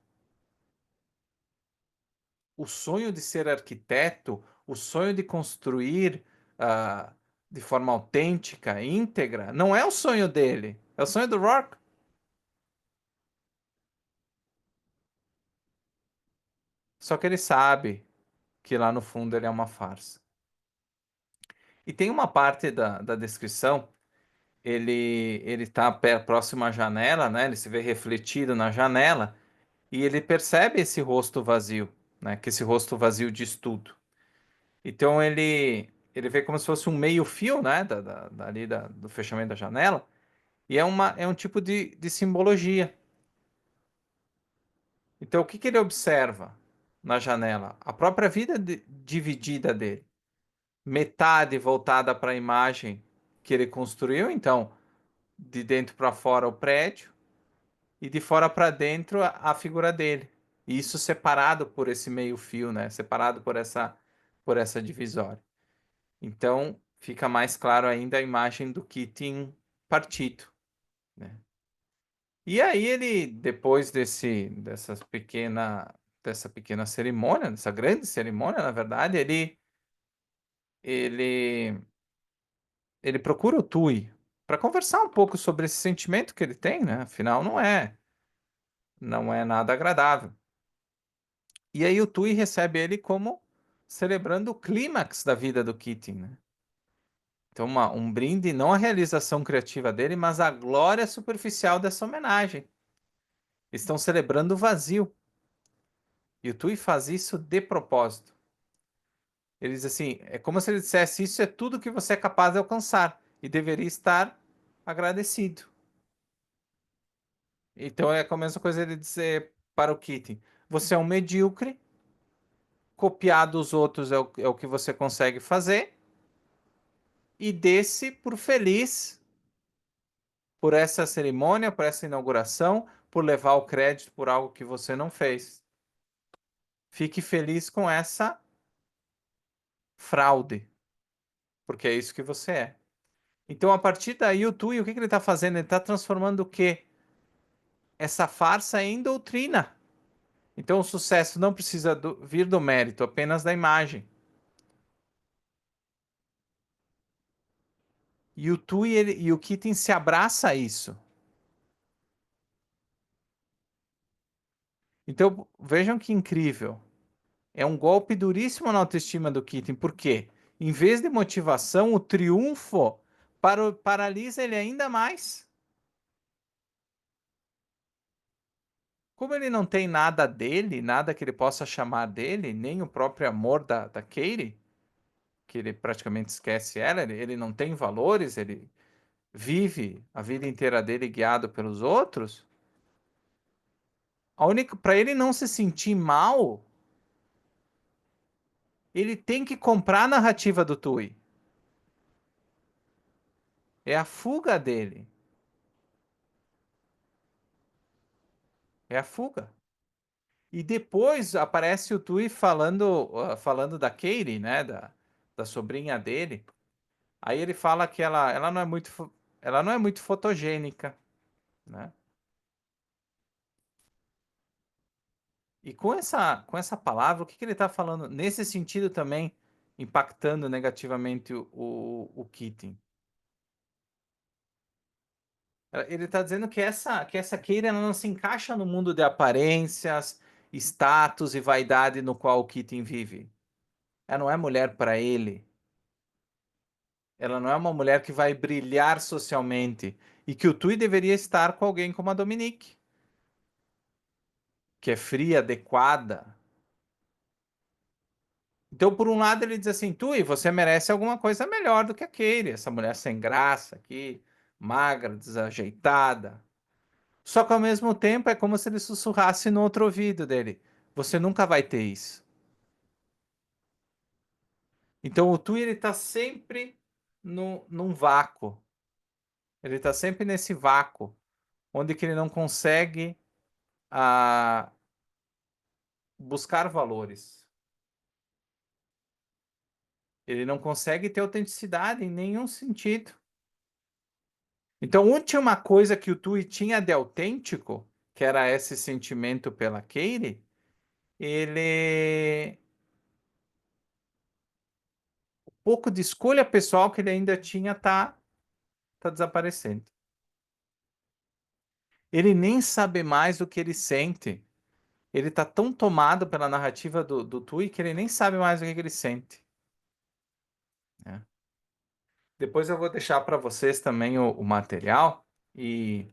O sonho de ser arquiteto, o sonho de construir uh, de forma autêntica, íntegra, não é o sonho dele, é o sonho do Rourke. Só que ele sabe que lá no fundo ele é uma farsa. E tem uma parte da descrição, ele está próximo à janela, né? Ele se vê refletido na janela e ele percebe esse rosto vazio, né? Que esse rosto vazio diz tudo. Então ele vê como se fosse um meio-fio, né? Do fechamento da janela. E é um tipo de simbologia. Então, o que que ele observa na janela? A própria vida dividida dele. Metade voltada para a imagem que ele construiu, então, de dentro para fora o prédio, e de fora para dentro a figura dele. E isso separado por esse meio-fio, né? Separado por essa divisória. Então, fica mais claro ainda a imagem do Keating partido, né? E aí ele, depois dessa pequena cerimônia, dessa grande cerimônia, na verdade, ele, ele procura o Tui para conversar um pouco sobre esse sentimento que ele tem, né? Afinal, não é nada agradável. E aí o Tui recebe ele como celebrando o clímax da vida do Keating, né? Então, um brinde não à realização criativa dele, mas à glória superficial dessa homenagem. Estão celebrando o vazio. E o Tui faz isso de propósito. Ele diz assim: é como se ele dissesse: isso é tudo que você é capaz de alcançar e deveria estar agradecido. Então é a mesma coisa ele dizer para o Keating: você é um medíocre, copiar dos outros é o que você consegue fazer, e desse por feliz por essa cerimônia, por essa inauguração, por levar o crédito por algo que você não fez. Fique feliz com essa fraude, porque é isso que você é. Então, a partir daí, o Tui, o que que ele está fazendo? Ele está transformando o quê? Essa farsa em doutrina. Então, o sucesso não precisa vir do mérito, apenas da imagem. E o Tui e o Keating se abraça a isso. Então, vejam que incrível. É um golpe duríssimo na autoestima do Keating. Por quê? Em vez de motivação, o triunfo paralisa ele ainda mais. Como ele não tem nada dele, nada que ele possa chamar dele, nem o próprio amor da Katie, que ele praticamente esquece ela, ele não tem valores, ele vive a vida inteira dele guiado pelos outros. A única, para ele não se sentir mal, ele tem que comprar a narrativa do Tui. É a fuga dele. É a fuga. E depois aparece o Tui falando da Katie, né, da sobrinha dele. Aí ele fala que ela não é ela não é muito fotogênica, né? E com essa palavra, o que que ele está falando nesse sentido também, impactando negativamente o Keating? Ele está dizendo que essa Keira ela não se encaixa no mundo de aparências, status e vaidade no qual o Keating vive. Ela não é mulher para ele. Ela não é uma mulher que vai brilhar socialmente. E que o Tui deveria estar com alguém como a Dominique, que é fria, adequada. Então, por um lado, ele diz assim: Tui, você merece alguma coisa melhor do que a Katie, essa mulher sem graça aqui, magra, desajeitada. Só que ao mesmo tempo é como se ele sussurrasse no outro ouvido dele: você nunca vai ter isso. Então o Tui ele tá sempre no, num vácuo. Ele tá sempre nesse vácuo, onde que ele não consegue ah, buscar valores. Ele não consegue ter autenticidade em nenhum sentido. Então, a última coisa que o Tui tinha de autêntico, que era esse sentimento pela Katie, ele. O pouco de escolha pessoal que ele ainda tinha tá desaparecendo. Ele nem sabe mais o que ele sente. Ele tá tão tomado pela narrativa do Tui que ele nem sabe mais o que ele sente, né? Depois eu vou deixar para vocês também o material e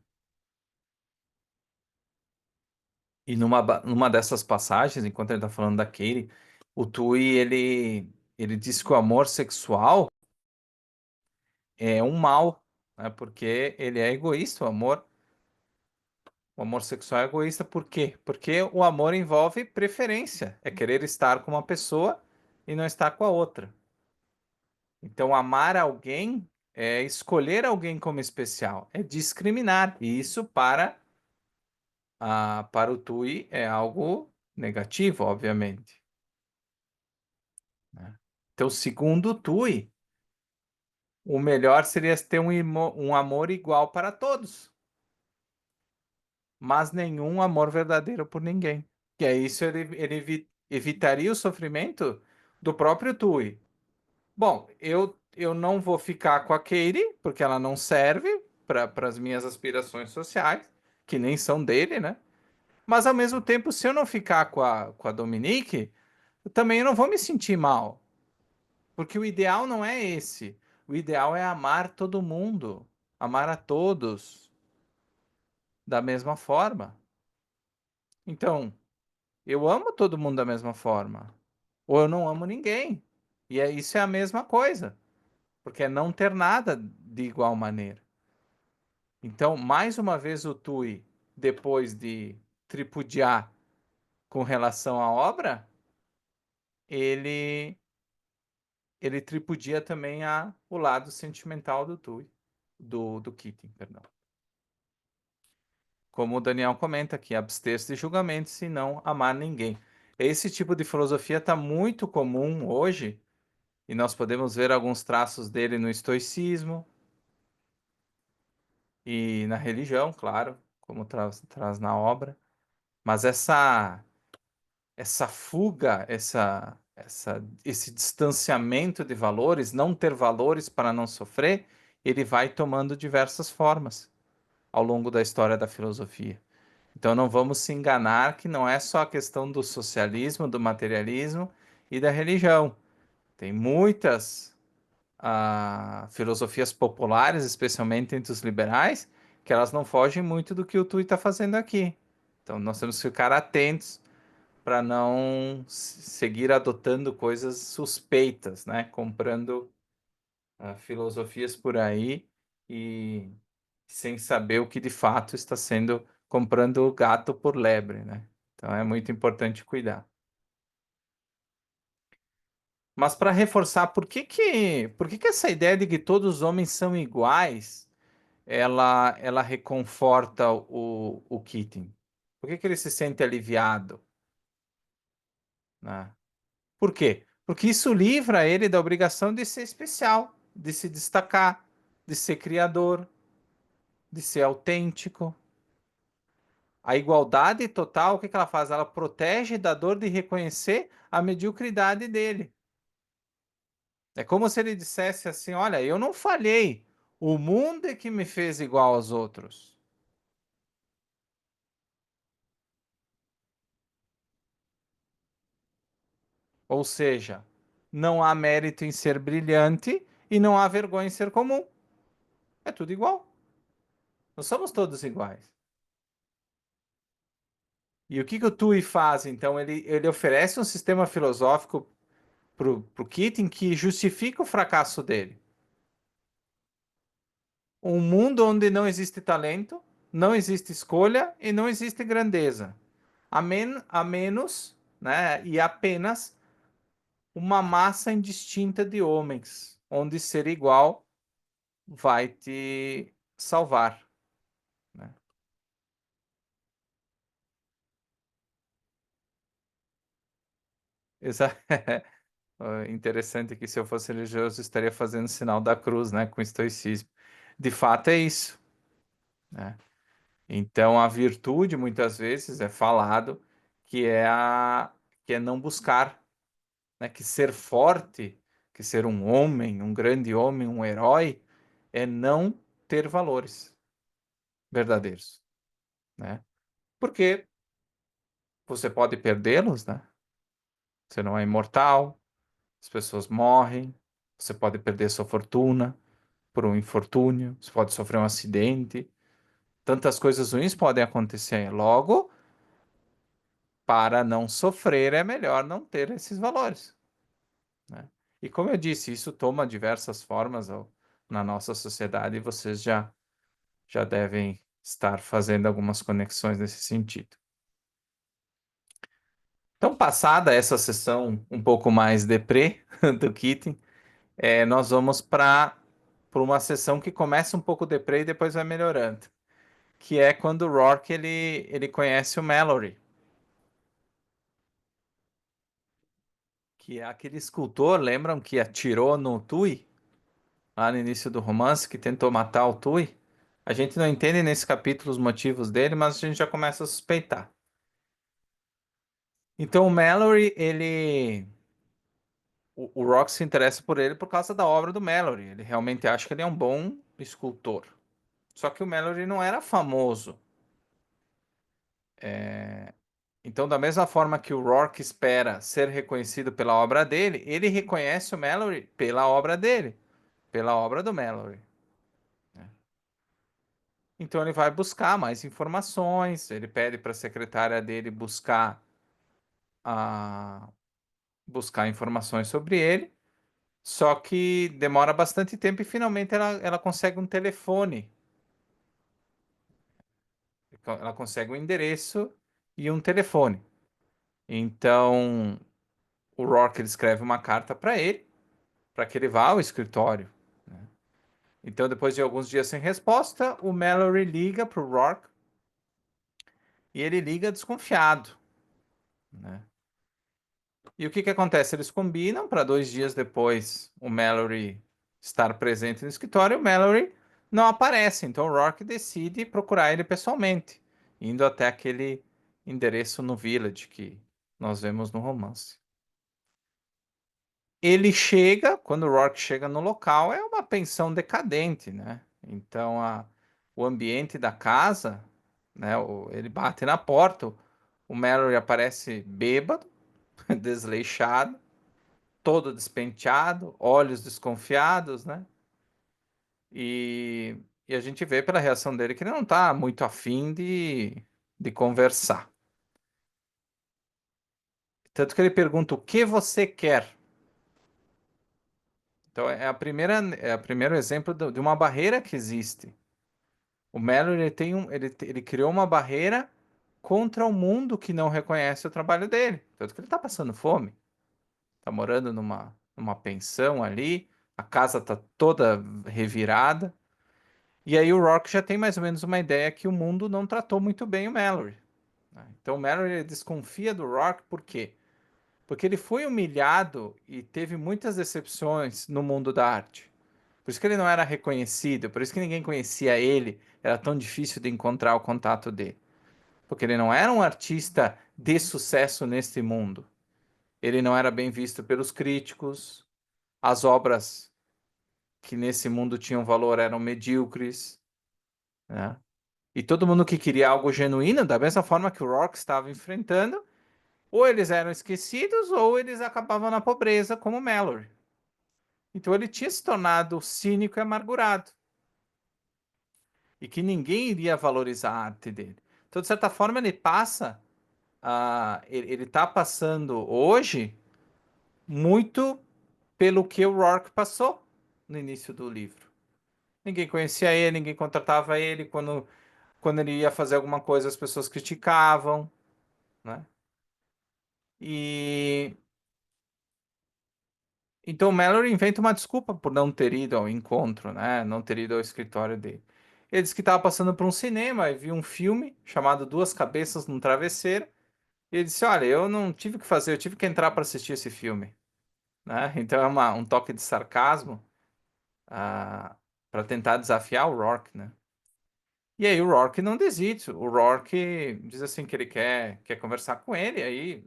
numa dessas passagens, enquanto ele tá falando da Katie, o Tui ele diz que o amor sexual é um mal, né? Porque ele é egoísta, o amor sexual é egoísta, por quê? Porque o amor envolve preferência, é querer estar com uma pessoa e não estar com a outra. Então, amar alguém é escolher alguém como especial, é discriminar. E isso para o Tui é algo negativo, obviamente, né? Então, segundo o Tui, o melhor seria ter um amor igual para todos, mas nenhum amor verdadeiro por ninguém. Que é isso, ele evitaria o sofrimento do próprio Tui. Bom, eu não vou ficar com a Katie, porque ela não serve para as minhas aspirações sociais, que nem são dele, né? Mas ao mesmo tempo, se eu não ficar com a Dominique, eu também não vou me sentir mal, porque o ideal não é esse. O ideal é amar todo mundo, amar a todos da mesma forma. Então, eu amo todo mundo da mesma forma, ou eu não amo ninguém. E isso é a mesma coisa, porque é não ter nada de igual maneira. Então, mais uma vez, o Tui, depois de tripudiar com relação à obra, ele ele tripudia também o lado sentimental do Tui, do Keating, perdão. Como o Daniel comenta aqui, abster-se de julgamentos e não amar ninguém. Esse tipo de filosofia está muito comum hoje, e nós podemos ver alguns traços dele no estoicismo e na religião, claro, como traz na obra. Mas essa fuga, esse distanciamento de valores, não ter valores para não sofrer, ele vai tomando diversas formas ao longo da história da filosofia. Então não vamos se enganar que não é só a questão do socialismo, do materialismo e da religião. Tem muitas filosofias populares, especialmente entre os liberais, que elas não fogem muito do que o Tui está fazendo aqui. Então nós temos que ficar atentos para não seguir adotando coisas suspeitas, né? Comprando filosofias por aí e sem saber o que de fato está sendo comprando o gato por lebre, né? Então é muito importante cuidar. Mas para reforçar, por que que essa ideia de que todos os homens são iguais, ela reconforta o Keating? Por que que ele se sente aliviado, né? Por quê? Porque isso livra ele da obrigação de ser especial, de se destacar, de ser criador, de ser autêntico. A igualdade total, o que que ela faz? Ela protege da dor de reconhecer a mediocridade dele. É como se ele dissesse assim: olha, eu não falhei, o mundo é que me fez igual aos outros. Ou seja, não há mérito em ser brilhante e não há vergonha em ser comum. É tudo igual. Nós somos todos iguais. E o que que o Tui faz? Então, ele oferece um sistema filosófico para o Keating que justifica o fracasso dele. Um mundo onde não existe talento, não existe escolha e não existe grandeza. A menos, né, e apenas uma massa indistinta de homens, onde ser igual vai te salvar, né? Exa Interessante que se eu fosse religioso estaria fazendo sinal da cruz, né, com estoicismo. De fato é isso, né? Então a virtude muitas vezes é falado que é a que é não buscar, né, que ser forte, que ser um homem, um grande homem, um herói é não ter valores verdadeiros, né? Porque você pode perdê-los, né? Você não é imortal, as pessoas morrem, você pode perder sua fortuna por um infortúnio, você pode sofrer um acidente, tantas coisas ruins podem acontecer. Logo, para não sofrer, é melhor não ter esses valores, né? E como eu disse, isso toma diversas formas na nossa sociedade e vocês já devem estar fazendo algumas conexões nesse sentido. Então, passada essa sessão um pouco mais deprê do Keating, nós vamos para uma sessão que começa um pouco deprê e depois vai melhorando, que é quando o Rourke ele conhece o Mallory, que é aquele escultor, lembram que atirou no Tui, lá no início do romance, que tentou matar o Tui? A gente não entende nesse capítulo os motivos dele, mas a gente já começa a suspeitar. Então o Mallory, o Rock se interessa por ele por causa da obra do Mallory. Ele realmente acha que ele é um bom escultor. Só que o Mallory não era famoso. Então, da mesma forma que o Rourke espera ser reconhecido pela obra dele, ele reconhece o Mallory pela obra dele, pela obra do Mallory, né? Então, ele vai buscar mais informações, ele pede para a secretária dele a, buscar informações sobre ele, só que demora bastante tempo e finalmente ela consegue um telefone, ela consegue um endereço e um telefone. Então, o Rourke ele escreve uma carta para que ele vá ao escritório, né? Então, depois de alguns dias sem resposta, o Mallory liga para o Rourke e ele liga desconfiado, né? E o que que acontece? Eles combinam para 2 dias depois o Mallory estar presente no escritório e o Mallory não aparece. Então, o Rourke decide procurar ele pessoalmente, indo até aquele endereço no Village que nós vemos no romance. Ele chega, quando o Rourke chega no local, é uma pensão decadente, né? Então o ambiente da casa, né? Ele bate na porta, o Mallory aparece bêbado, desleixado, todo despenteado, olhos desconfiados, né? E, e a gente vê pela reação dele que ele não tá muito afim de conversar. Tanto que ele pergunta: o que você quer? Então é o primeiro exemplo de uma barreira que existe. O Mallory ele criou uma barreira contra o mundo que não reconhece o trabalho dele. Tanto que ele está passando fome. Está morando numa pensão ali, a casa está toda revirada. E aí o Rock já tem mais ou menos uma ideia que o mundo não tratou muito bem o Mallory, né? Então o Mallory ele desconfia do Rock por quê? Porque ele foi humilhado e teve muitas decepções no mundo da arte. Por isso que ele não era reconhecido, por isso que ninguém conhecia ele, era tão difícil de encontrar o contato dele. Porque ele não era um artista de sucesso neste mundo. Ele não era bem visto pelos críticos, as obras que nesse mundo tinham valor eram medíocres, né? E todo mundo que queria algo genuíno, da mesma forma que o Rock estava enfrentando, ou eles eram esquecidos ou eles acabavam na pobreza, como o Mallory. Então ele tinha se tornado cínico e amargurado. E que ninguém iria valorizar a arte dele. Então, de certa forma, ele passa, ele está passando hoje muito pelo que o Rourke passou no início do livro. Ninguém conhecia ele, ninguém contratava ele. Quando ele ia fazer alguma coisa, as pessoas criticavam, né? E então o Mallory inventa uma desculpa por não ter ido ao encontro, né? Não ter ido ao escritório dele. Ele disse que estava passando por um cinema e viu um filme chamado Duas Cabeças num Travesseiro. E ele disse: Olha, eu não tive o que fazer, eu tive que entrar para assistir esse filme, né? Então é um toque de sarcasmo, para tentar desafiar o Rourke, né? E aí o Rourke não desiste. O Rourke diz assim que ele quer conversar com ele. Aí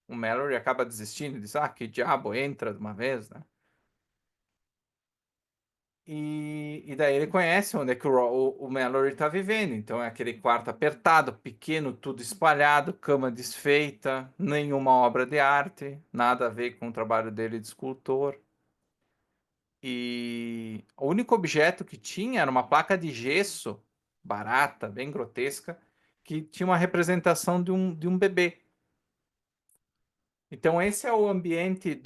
o Mallory acaba desistindo, diz: Ah, que diabo, entra de uma vez, né? E daí ele conhece onde é que o Mallory está vivendo. Então é aquele quarto apertado, pequeno, tudo espalhado, cama desfeita, nenhuma obra de arte, nada a ver com o trabalho dele de escultor. E o único objeto que tinha era uma placa de gesso, barata, bem grotesca, que tinha uma representação de um bebê. Então esse é o ambiente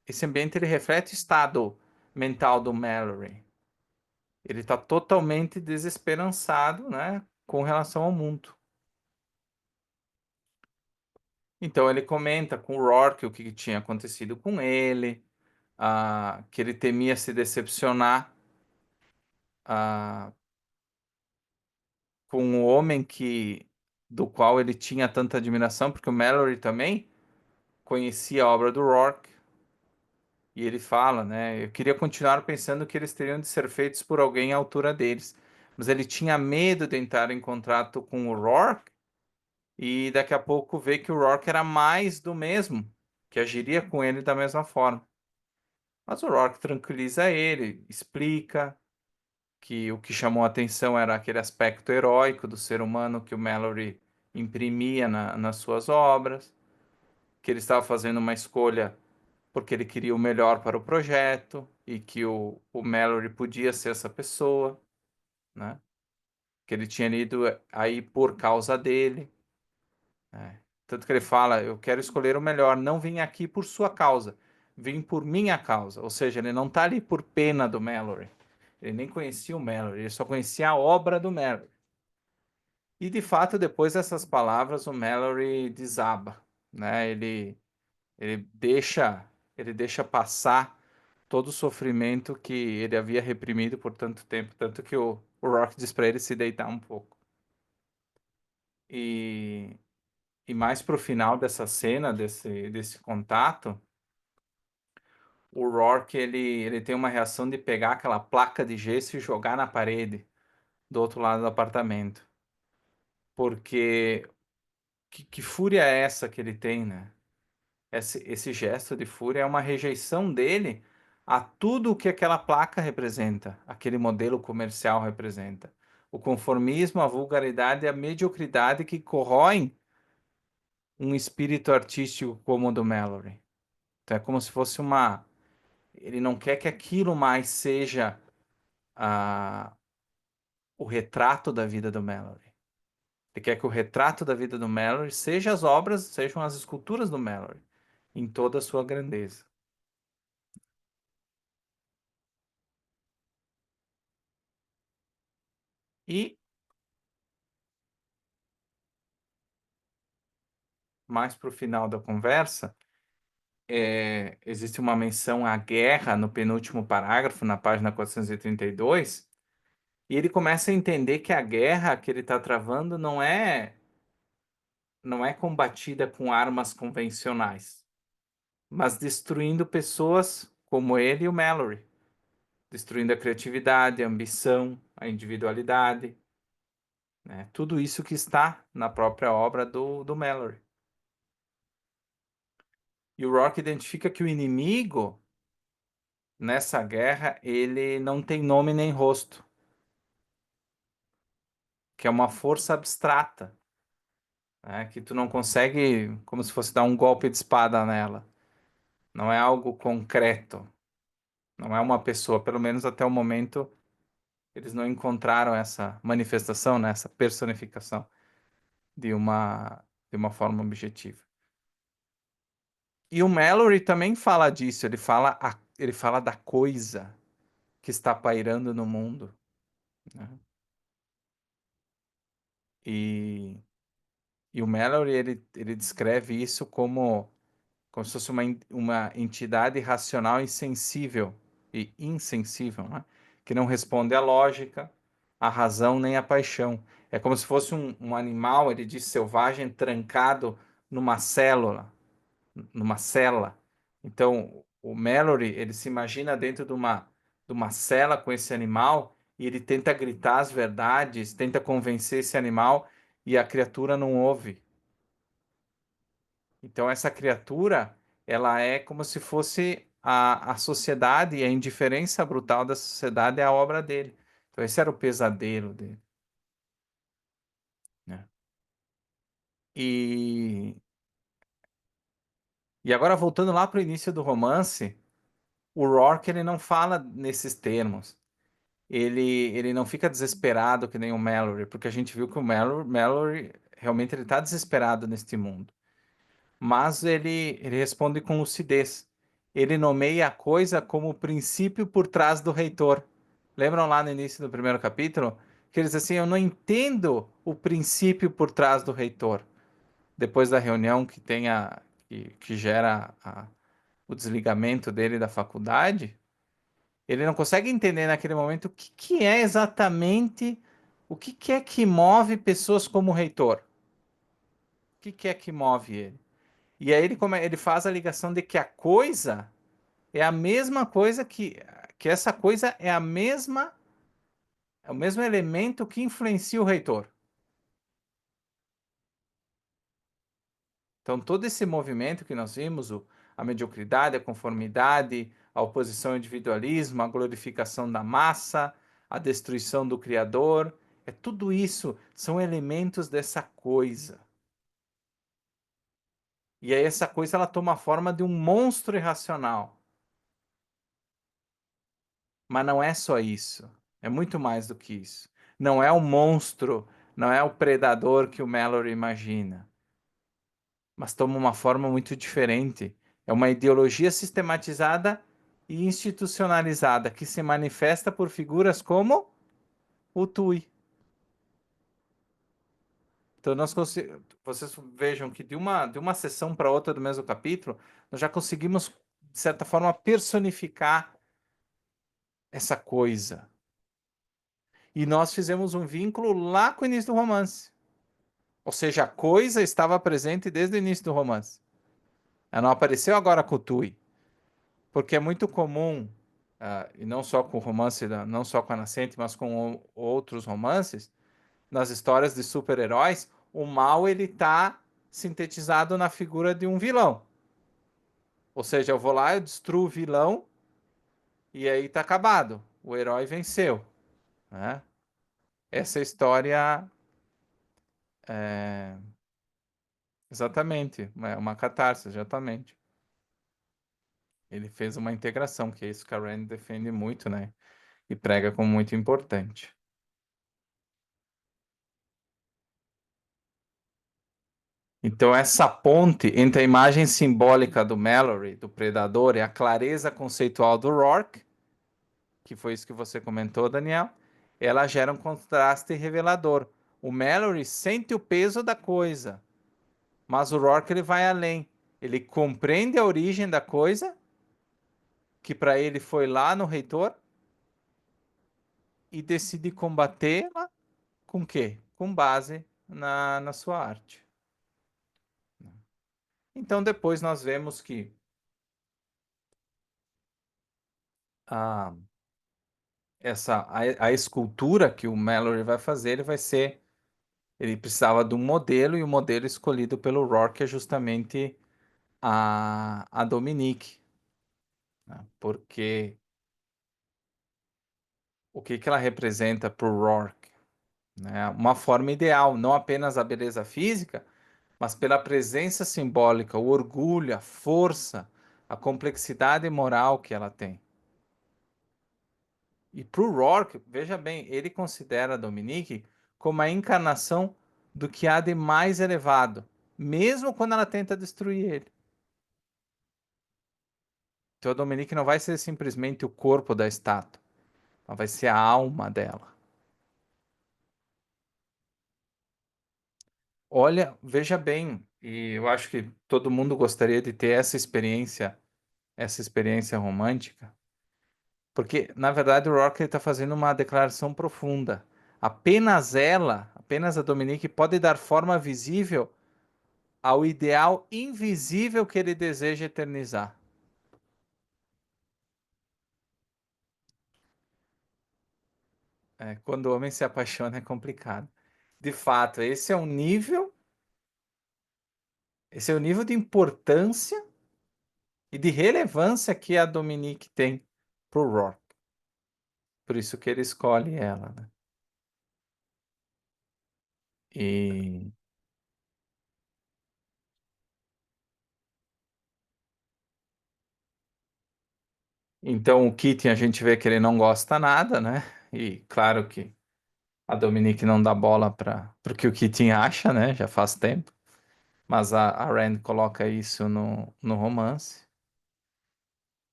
esse ambiente ele reflete o estado mental do Mallory. Ele está totalmente desesperançado, né, com relação ao mundo. Então ele comenta com o Rourke o que tinha acontecido com ele, que ele temia se decepcionar, ah, com o homem do qual ele tinha tanta admiração, porque o Mallory também conhecia a obra do Rourke, e ele fala, né, eu queria continuar pensando que eles teriam de ser feitos por alguém à altura deles, mas ele tinha medo de entrar em contato com o Rourke e daqui a pouco ver que o Rourke era mais do mesmo, que agiria com ele da mesma forma. Mas o Rourke tranquiliza ele, explica que o que chamou a atenção era aquele aspecto heróico do ser humano que o Mallory imprimia nas suas obras, que ele estava fazendo uma escolha porque ele queria o melhor para o projeto e que o Mallory podia ser essa pessoa, né? Que ele tinha ido aí por causa dele. É. Tanto que ele fala, eu quero escolher o melhor, não vim aqui por sua causa, vim por minha causa. Ou seja, ele não está ali por pena do Mallory. Ele nem conhecia o Mallory, ele só conhecia a obra do Mallory. E de fato, depois dessas palavras, o Mallory desaba, né? Ele deixa passar todo o sofrimento que ele havia reprimido por tanto tempo, tanto que o Rock diz para ele se deitar um pouco. E, e mais pro final dessa cena, desse contato, o Rourke ele tem uma reação de pegar aquela placa de gesso e jogar na parede do outro lado do apartamento. Porque que fúria é essa que ele tem, né? Esse gesto de fúria é uma rejeição dele a tudo o que aquela placa representa, aquele modelo comercial representa. O conformismo, a vulgaridade e a mediocridade que corroem um espírito artístico como o do Mallory. Então é como se fosse uma. Ele não quer que aquilo mais seja a, o retrato da vida do Mallory. Ele quer que o retrato da vida do Mallory seja as obras, sejam as esculturas do Mallory, em toda a sua grandeza. E mais para o final da conversa, existe uma menção à guerra no penúltimo parágrafo, na página 432, e ele começa a entender que a guerra que ele está travando não é combatida com armas convencionais, mas destruindo pessoas como ele e o Mallory, destruindo a criatividade, a ambição, a individualidade, né? Tudo isso que está na própria obra do Mallory. E o Rock identifica que o inimigo nessa guerra ele não tem nome nem rosto, que é uma força abstrata, né? Que tu não consegue, como se fosse dar um golpe de espada nela. Não é algo concreto, não é uma pessoa, pelo menos até o momento eles não encontraram essa manifestação, né? Essa personificação de uma forma objetiva. E o Mallory também fala disso, ele fala da coisa, que está pairando no mundo, né? E, e o Mallory, ele descreve isso como se fosse uma entidade racional insensível e insensível, né? Que não responde à lógica, à razão nem à paixão. É como se fosse um animal, ele diz, selvagem, trancado numa célula, numa cela. Então, o Mallory, ele se imagina dentro de uma cela com esse animal e ele tenta gritar as verdades, tenta convencer esse animal e a criatura não ouve. Então, essa criatura, ela é como se fosse a sociedade e a indiferença brutal da sociedade é a obra dele. Então, esse era o pesadelo dele, né? E, e agora, voltando lá para o início do romance, o Rourke, ele não fala nesses termos. Ele não fica desesperado que nem o Mallory, porque a gente viu que o Mallory realmente ele está desesperado neste mundo. Mas ele responde com lucidez. Ele nomeia a coisa como o princípio por trás do reitor. Lembram lá no início do primeiro capítulo? Que eles assim, eu não entendo o princípio por trás do reitor. Depois da reunião que gera o desligamento dele da faculdade, ele não consegue entender naquele momento o que é exatamente, o que é que move pessoas como o reitor. O que é que move ele? E aí ele faz a ligação de que a coisa é a mesma coisa que essa coisa é o mesmo elemento que influencia o reitor. Então todo esse movimento que nós vimos, a mediocridade, a conformidade, a oposição ao individualismo, a glorificação da massa, a destruição do criador, tudo isso são elementos dessa coisa. E aí essa coisa ela toma a forma de um monstro irracional. Mas não é só isso. É muito mais do que isso. Não é o monstro, não é o predador que o Mallory imagina, mas toma uma forma muito diferente. É uma ideologia sistematizada e institucionalizada que se manifesta por figuras como o Tui. Então vocês vejam que de uma sessão para outra do mesmo capítulo, nós já conseguimos, de certa forma, personificar essa coisa. E nós fizemos um vínculo lá com o início do romance. Ou seja, a coisa estava presente desde o início do romance. Ela não apareceu agora com o Tui. Porque é muito comum, e não só com o romance, não só com a Nascente, mas com outros romances, nas histórias de super-heróis, o mal ele está sintetizado na figura de um vilão. Ou seja, eu vou lá, eu destruo o vilão e aí tá acabado. O herói venceu, né? Essa história é exatamente, é uma catarse, exatamente. Ele fez uma integração, que é isso que a Rand defende muito, né? E prega como muito importante. Então, essa ponte entre a imagem simbólica do Mallory, do predador, e a clareza conceitual do Rourke, que foi isso que você comentou, Daniel, ela gera um contraste revelador. O Mallory sente o peso da coisa, mas o Rourke ele vai além. Ele compreende a origem da coisa, que para ele foi lá no reitor, e decide combatê-la com quê? Com base na sua arte. Então, depois nós vemos que a, a escultura que o Mallory vai fazer, ele precisava de um modelo, e o modelo escolhido pelo Rourke é justamente a Dominique, né? Porque o que ela representa para o Rourke? Né? Uma forma ideal, não apenas a beleza física, mas pela presença simbólica, o orgulho, a força, a complexidade moral que ela tem. E para o Rourke, veja bem, ele considera a Dominique como a encarnação do que há de mais elevado, mesmo quando ela tenta destruir ele. Então a Dominique não vai ser simplesmente o corpo da estátua. Ela vai ser a alma dela. Olha, veja bem, e eu acho que todo mundo gostaria de ter essa experiência romântica, porque na verdade o Rock está fazendo uma declaração profunda. Apenas ela, apenas a Dominique pode dar forma visível ao ideal invisível que ele deseja eternizar. É, quando o homem se apaixona é complicado. De fato, esse é o nível de importância e de relevância que a Dominique tem pro Rock. Por isso que ele escolhe ela, né? E então o Keaton a gente vê que ele não gosta nada, né? E claro que a Dominique não dá bola para o que o Keaton acha, né? Já faz tempo. Mas a Rand coloca isso no romance.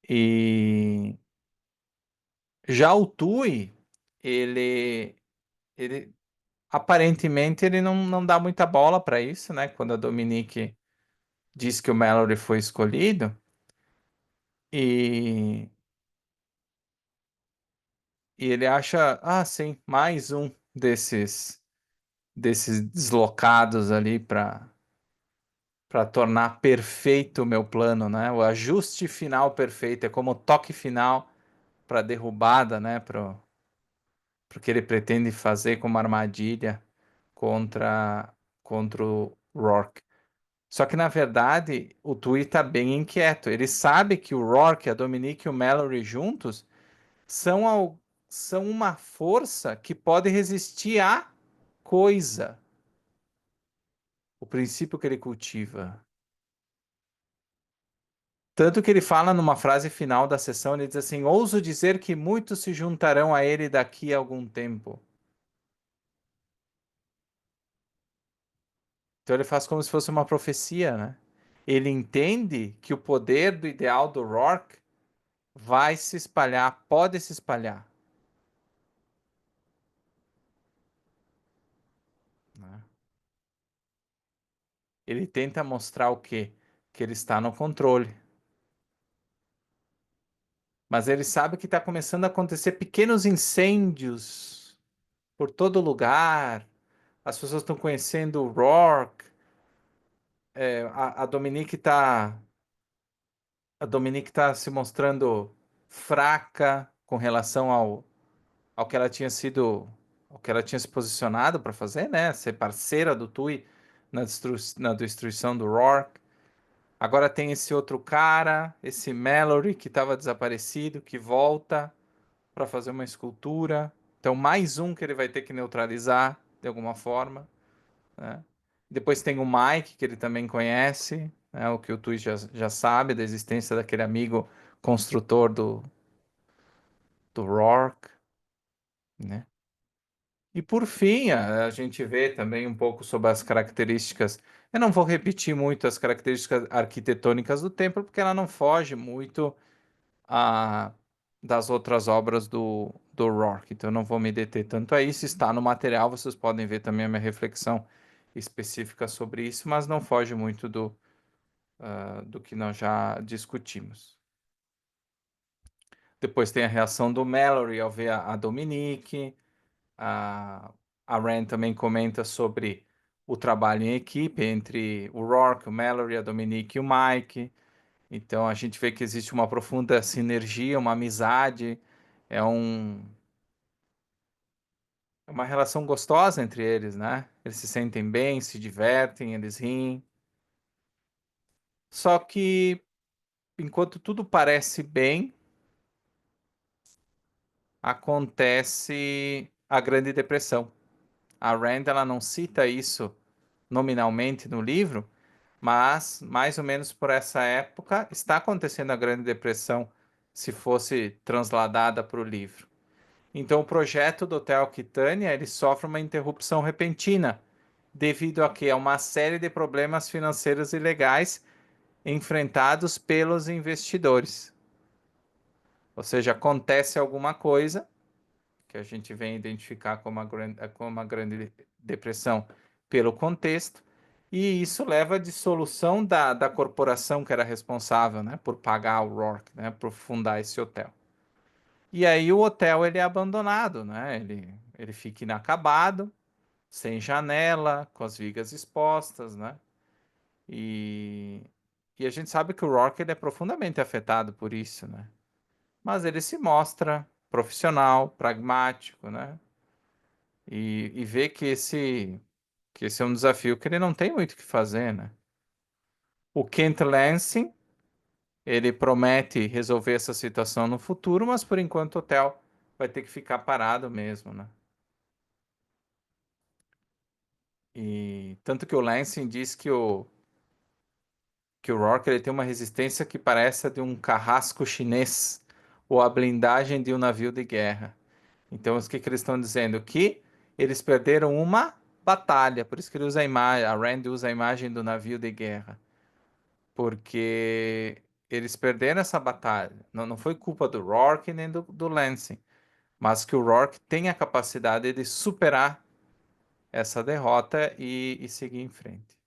E já o Tui, ele, ele aparentemente ele não dá muita bola para isso, né? Quando a Dominique diz que o Mallory foi escolhido. E, e ele acha, ah, sim, mais um desses deslocados ali para tornar perfeito o meu plano, né? O ajuste final perfeito é como o toque final para derrubada, né? Porque ele pretende fazer como armadilha contra contra o Rourke. Só que na verdade o Tui tá bem inquieto. Ele sabe que o Rourke, a Dominique e o Mallory juntos são, são uma força que pode resistir à coisa, o princípio que ele cultiva. Tanto que ele fala numa frase final da sessão, ele diz assim: ouso dizer que muitos se juntarão a ele daqui a algum tempo. Então ele faz como se fosse uma profecia, né? Ele entende que o poder do ideal do Rourke vai se espalhar, pode se espalhar, né? Ele tenta mostrar o quê? Que ele está no controle. Mas ele sabe que está começando a acontecer pequenos incêndios por todo lugar. As pessoas estão conhecendo o Rourke. A Dominique está a Dominique tá se mostrando fraca com relação ao que ela tinha sido, ao que ela tinha se posicionado para fazer, né? Ser parceira do Tui na destruição do Rourke. Agora tem esse outro cara, esse Mallory que estava desaparecido, que volta para fazer uma escultura. Então, mais um que ele vai ter que neutralizar de alguma forma, né? Depois tem o Mike, que ele também conhece, né? O que o Tui já sabe da existência daquele amigo construtor do Rourke, né? E por fim, a gente vê também um pouco sobre as características. Eu não vou repetir muito as características arquitetônicas do templo, porque ela não foge muito a, das outras obras do Rourke. Então, eu não vou me deter tanto a isso. Está no material, vocês podem ver também a minha reflexão específica sobre isso, mas não foge muito do que nós já discutimos. Depois tem a reação do Mallory ao ver a Dominique. A, a Rand também comenta sobre o trabalho em equipe entre o Rourke, o Mallory, a Dominique e o Mike. Então a gente vê que existe uma profunda sinergia, uma amizade, é é uma relação gostosa entre eles, né? Eles se sentem bem, se divertem, eles riem. Só que enquanto tudo parece bem, acontece a Grande Depressão. A Rand ela não cita isso nominalmente no livro, mas mais ou menos por essa época está acontecendo a Grande Depressão, se fosse transladada para o livro. Então, o projeto do Hotel Aquitânia ele sofre uma interrupção repentina, devido a quê? A uma série de problemas financeiros e legais enfrentados pelos investidores. Ou seja, acontece alguma coisa que a gente vem identificar como a Grande Depressão pelo contexto, e isso leva à dissolução da corporação que era responsável, né, por pagar o Rourke, né, por fundar esse hotel. E aí o hotel ele é abandonado, né? Ele fica inacabado, sem janela, com as vigas expostas, né? E, e a gente sabe que o Rourke ele é profundamente afetado por isso, né? Mas ele se mostra profissional, pragmático, né? E vê que esse é um desafio que ele não tem muito o que fazer, né? O Kent Lansing, ele promete resolver essa situação no futuro, mas por enquanto o hotel vai ter que ficar parado mesmo, né? E tanto que o Lansing diz que o Rourke ele tem uma resistência que parece a de um carrasco chinês ou a blindagem de um navio de guerra. Então, o que que eles estão dizendo? Que eles perderam uma batalha, por isso que ele usa a imagem, a Rand usa a imagem do navio de guerra, porque eles perderam essa batalha. Não foi culpa do Rourke nem do Lansing, mas que o Rourke tem a capacidade de superar essa derrota e seguir em frente.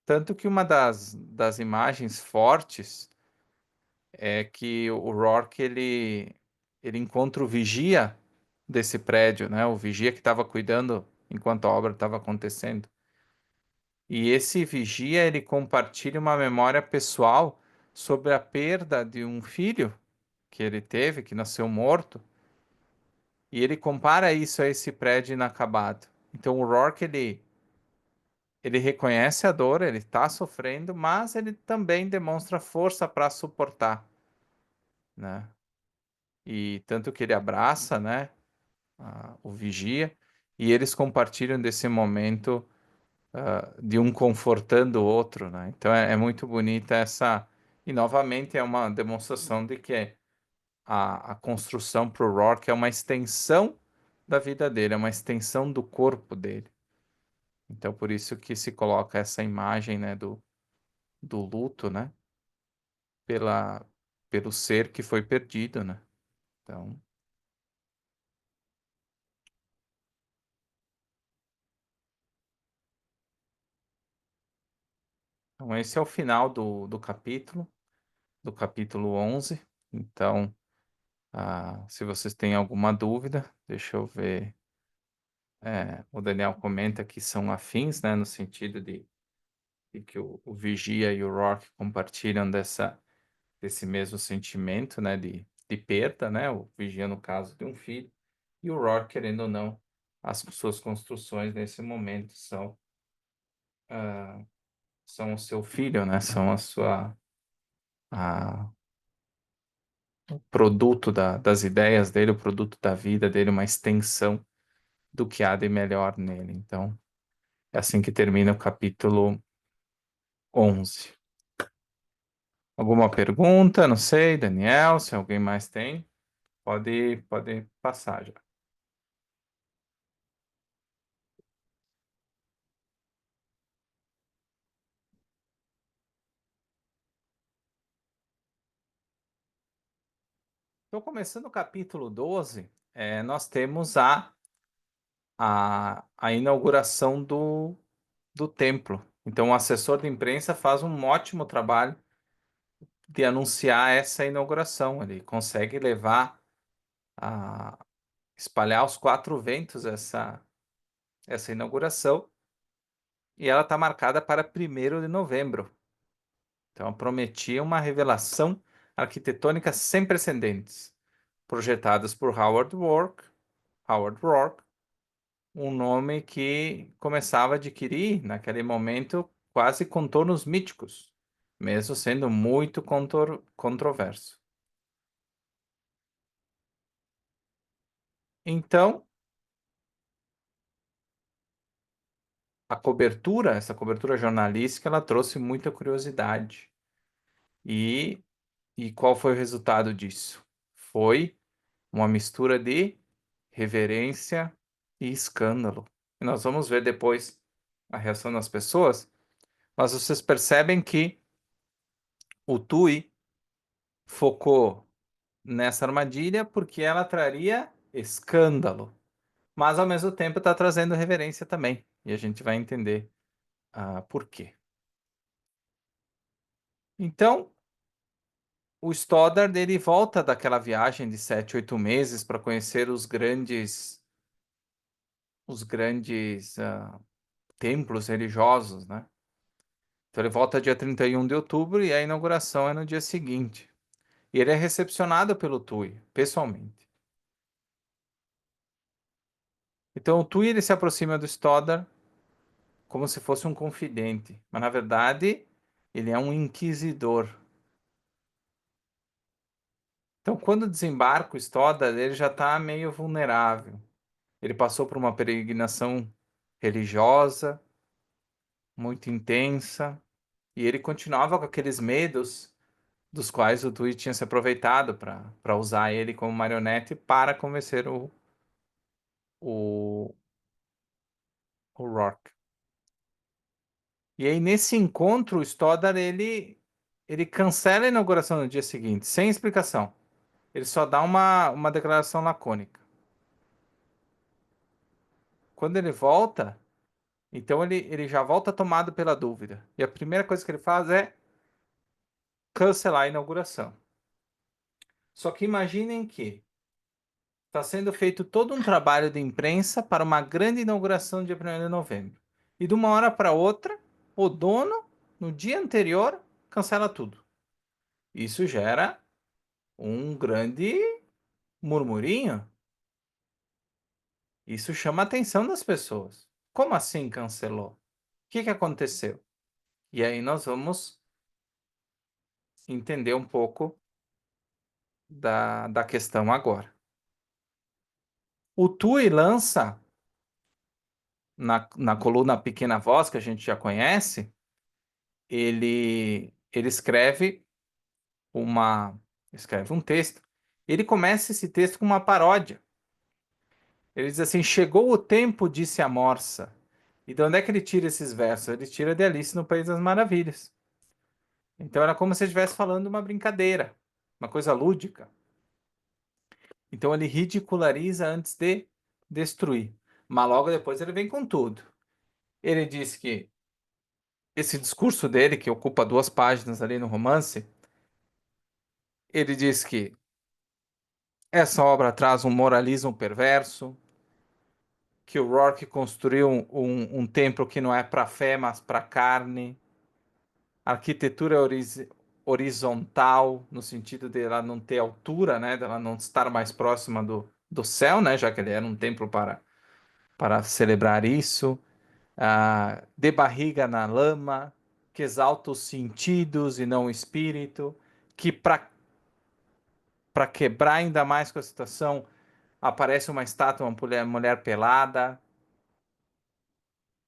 Tanto que uma das imagens fortes é que o Rourke ele encontra o vigia desse prédio, né? O vigia que estava cuidando enquanto a obra estava acontecendo. E esse vigia ele compartilha uma memória pessoal sobre a perda de um filho que ele teve, que nasceu morto, e ele compara isso a esse prédio inacabado. Então o Rourke ele reconhece a dor, ele está sofrendo, mas ele também demonstra força para suportar, né? E tanto que ele abraça, né, o vigia, e eles compartilham desse momento, de um confortando o outro, né? Então é muito bonita essa. E novamente é uma demonstração de que a construção para o Rourke é uma extensão da vida dele, é uma extensão do corpo dele. Então por isso que se coloca essa imagem, né, do luto, né? Pela, pelo ser que foi perdido, né? Então, então esse é o final do capítulo 11. Então, se vocês têm alguma dúvida, deixa eu ver. O Daniel comenta que são afins, né, no sentido de que o Vigia e o Rock compartilham desse mesmo sentimento, né, de perda, né? O Vigia, no caso, de um filho, e o Rock, querendo ou não, as suas construções nesse momento ah, são o seu filho, né? São a o produto das ideias dele, o produto da vida dele, uma extensão do que há de melhor nele. Então, é assim que termina o capítulo 11. Alguma pergunta? Não sei, Daniel, se alguém mais tem, pode passar já. Então, começando o capítulo 12, nós temos a inauguração do templo. Então, o assessor de imprensa faz um ótimo trabalho de anunciar essa inauguração. Ele consegue levar a espalhar aos quatro ventos essa inauguração, e ela está marcada para 1º de novembro. Então, prometia uma revelação arquitetônica sem precedentes, projetadas por Howard Rourke, um nome que começava a adquirir, naquele momento, quase contornos míticos, mesmo sendo muito controverso. Então, essa cobertura jornalística, ela trouxe muita curiosidade. E, e qual foi o resultado disso? Foi uma mistura de reverência e escândalo. E nós vamos ver depois a reação das pessoas, mas vocês percebem que o Tui focou nessa armadilha porque ela traria escândalo, mas ao mesmo tempo está trazendo reverência também. E a gente vai entender por quê. Então, o Stoddard ele volta daquela viagem de 7, 8 meses para conhecer os grandes templos religiosos, né? Então ele volta dia 31 de outubro e a inauguração é no dia seguinte. E ele é recepcionado pelo Tui, pessoalmente. Então o Tui ele se aproxima do Stoddard como se fosse um confidente, mas na verdade ele é um inquisidor. Então quando desembarca o Stoddard, ele já está meio vulnerável. Ele passou por uma peregrinação religiosa muito intensa e ele continuava com aqueles medos dos quais o Tui tinha se aproveitado para usar ele como marionete para convencer o, o Rourke. E aí, nesse encontro, o Stoddard, ele cancela a inauguração no dia seguinte, sem explicação. Ele só dá uma declaração lacônica. Quando ele volta, então ele já volta tomado pela dúvida. E a primeira coisa que ele faz é cancelar a inauguração. Só que imaginem que está sendo feito todo um trabalho de imprensa para uma grande inauguração dia 1º de novembro. E de uma hora para outra, o dono, no dia anterior, cancela tudo. Isso gera um grande murmurinho. Isso chama a atenção das pessoas. Como assim cancelou? O que que aconteceu? E aí nós vamos entender um pouco da questão agora. O Tui lança na coluna Pequena Voz, que a gente já conhece, ele uma, escreve um texto. Ele começa esse texto com uma paródia. Ele diz assim: Chegou o tempo, disse a morsa. E de onde é que ele tira esses versos? Ele tira de Alice no País das Maravilhas. Então era como se ele estivesse falando uma brincadeira, uma coisa lúdica. Então ele ridiculariza antes de destruir. Mas logo depois ele vem com tudo. Ele diz que esse discurso dele, que ocupa 2 páginas ali no romance, ele diz que essa obra traz um moralismo perverso, que o Rourke construiu um templo que não é para fé, mas para carne. A arquitetura é horizontal, no sentido de ela não ter altura, né? De ela não estar mais próxima do céu, né? Já que ele era um templo para celebrar isso. De barriga na lama, que exalta os sentidos e não o espírito, que para quebrar ainda mais com a situação, aparece uma estátua, uma mulher pelada,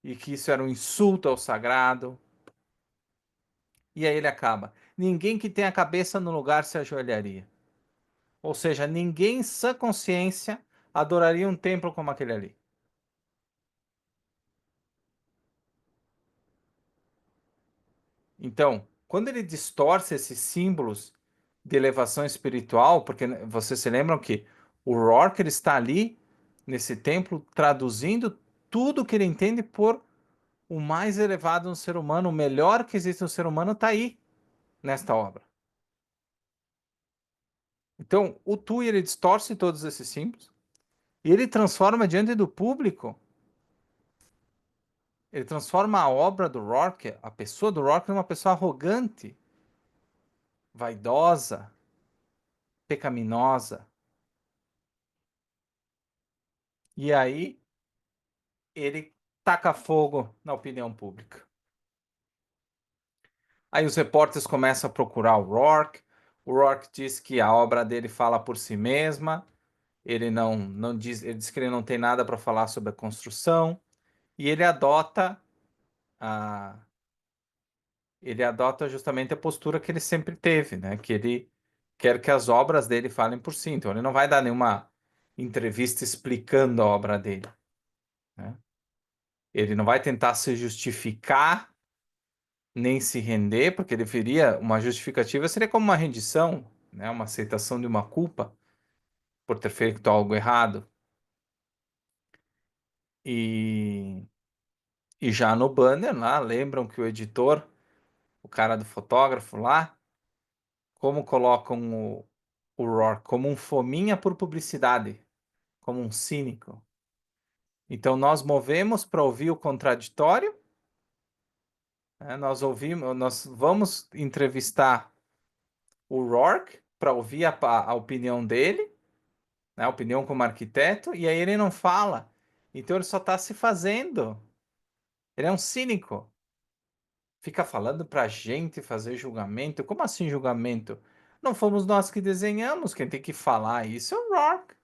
e que isso era um insulto ao sagrado. E aí ele acaba. Ninguém que tem a cabeça no lugar se ajoelharia. Ou seja, ninguém em sã consciência adoraria um templo como aquele ali. Então, quando ele distorce esses símbolos de elevação espiritual, porque vocês se lembram que o Rourke ele está ali nesse templo traduzindo tudo que ele entende por o mais elevado no ser humano, o melhor que existe no ser humano está aí nesta obra. Então, o Tui ele distorce todos esses símbolos e ele transforma diante do público, ele transforma a obra do Rourke, a pessoa do Rourke, numa pessoa arrogante, vaidosa, pecaminosa. E aí ele taca fogo na opinião pública. Aí os repórteres começam a procurar o Rourke diz que a obra dele fala por si mesma, ele não diz, ele diz que ele não tem nada para falar sobre a construção, e a ele adota justamente a postura que ele sempre teve, né? Que ele quer que as obras dele falem por si. Então ele não vai dar nenhuma entrevista explicando a obra dele, né? Ele não vai tentar se justificar nem se render, porque ele veria uma justificativa, seria como uma rendição. né? Uma aceitação de uma culpa por ter feito algo errado. E, e já no banner lá, lembram que o editor, o cara do fotógrafo lá, como colocam o Rourke como um fominha por publicidade, como um cínico. Então nós movemos para ouvir o contraditório, né? Nós vamos entrevistar o Rourke para ouvir a opinião dele, né? A opinião como arquiteto, e aí ele não fala. Então ele só está se fazendo. Ele é um cínico. Fica falando para a gente fazer julgamento. Como assim julgamento? Não fomos nós que desenhamos. Quem tem que falar isso é o Rourke.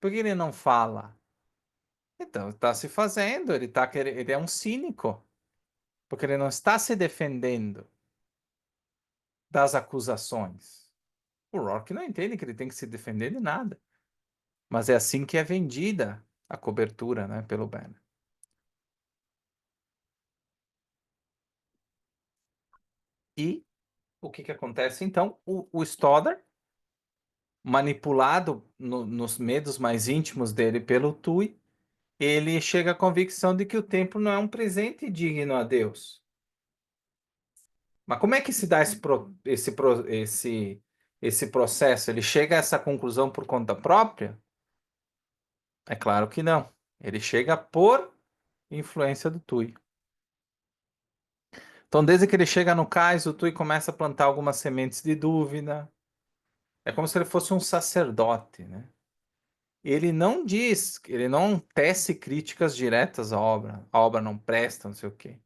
Por que ele não fala? Então, está se fazendo. Ele é um cínico. Porque ele não está se defendendo das acusações. O Rourke não entende que ele tem que se defender de nada. Mas é assim que é vendida a cobertura, né, pelo banner. E o que que acontece então? O Stoddard, manipulado nos medos mais íntimos dele pelo Tui, ele chega à convicção de que o templo não é um presente digno a Deus. Mas como é que se dá esse processo? Ele chega a essa conclusão por conta própria? É claro que não. Ele chega por influência do Tui. Então, desde que ele chega no cais, o Tui começa a plantar algumas sementes de dúvida. É como se ele fosse um sacerdote, né? Ele não diz, ele não tece críticas diretas à obra. A obra não presta, não sei o quê.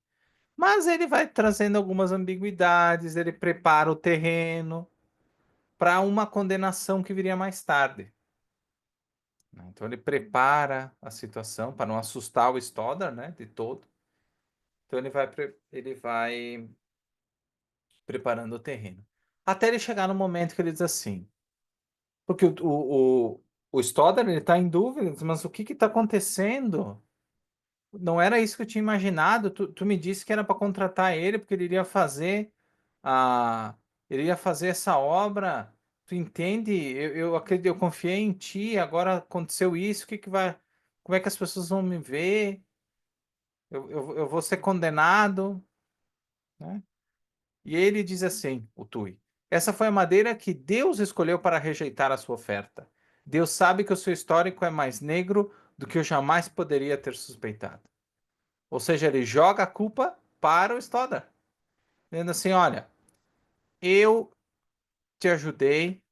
Mas ele vai trazendo algumas ambiguidades, ele prepara o terreno para uma condenação que viria mais tarde, né? Então ele prepara a situação para não assustar o Stoddard, né, de todo. Então ele vai preparando o terreno. Até ele chegar no momento que ele diz assim, porque o Stoddard ele está em dúvida, mas o que está acontecendo? Não era isso que eu tinha imaginado. Tu me disse que era para contratar ele, porque ele iria fazer a, ele ia fazer essa obra. Tu entende? Eu acredito, eu confiei em ti, agora aconteceu isso, o que que vai, como é que as pessoas vão me ver? Eu vou ser condenado, né? E ele diz assim, o Tui, essa foi a madeira que Deus escolheu para rejeitar a sua oferta. Deus sabe que o seu histórico é mais negro do que eu jamais poderia ter suspeitado. Ou seja, ele joga a culpa para o Stoddard, dizendo assim: olha, eu te ajudei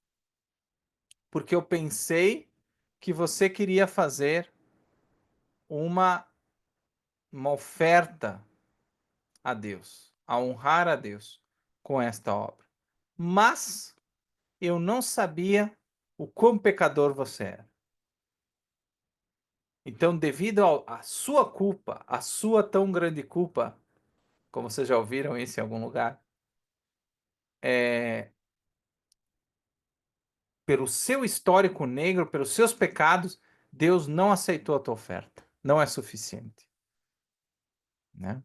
porque eu pensei que você queria fazer uma, uma oferta a Deus, a honrar a Deus com esta obra. Mas eu não sabia o quão pecador você era. Então, devido à sua culpa, a sua tão grande culpa, como vocês já ouviram isso em algum lugar, é, pelo seu histórico negro, pelos seus pecados, Deus não aceitou a tua oferta. Não é suficiente, né?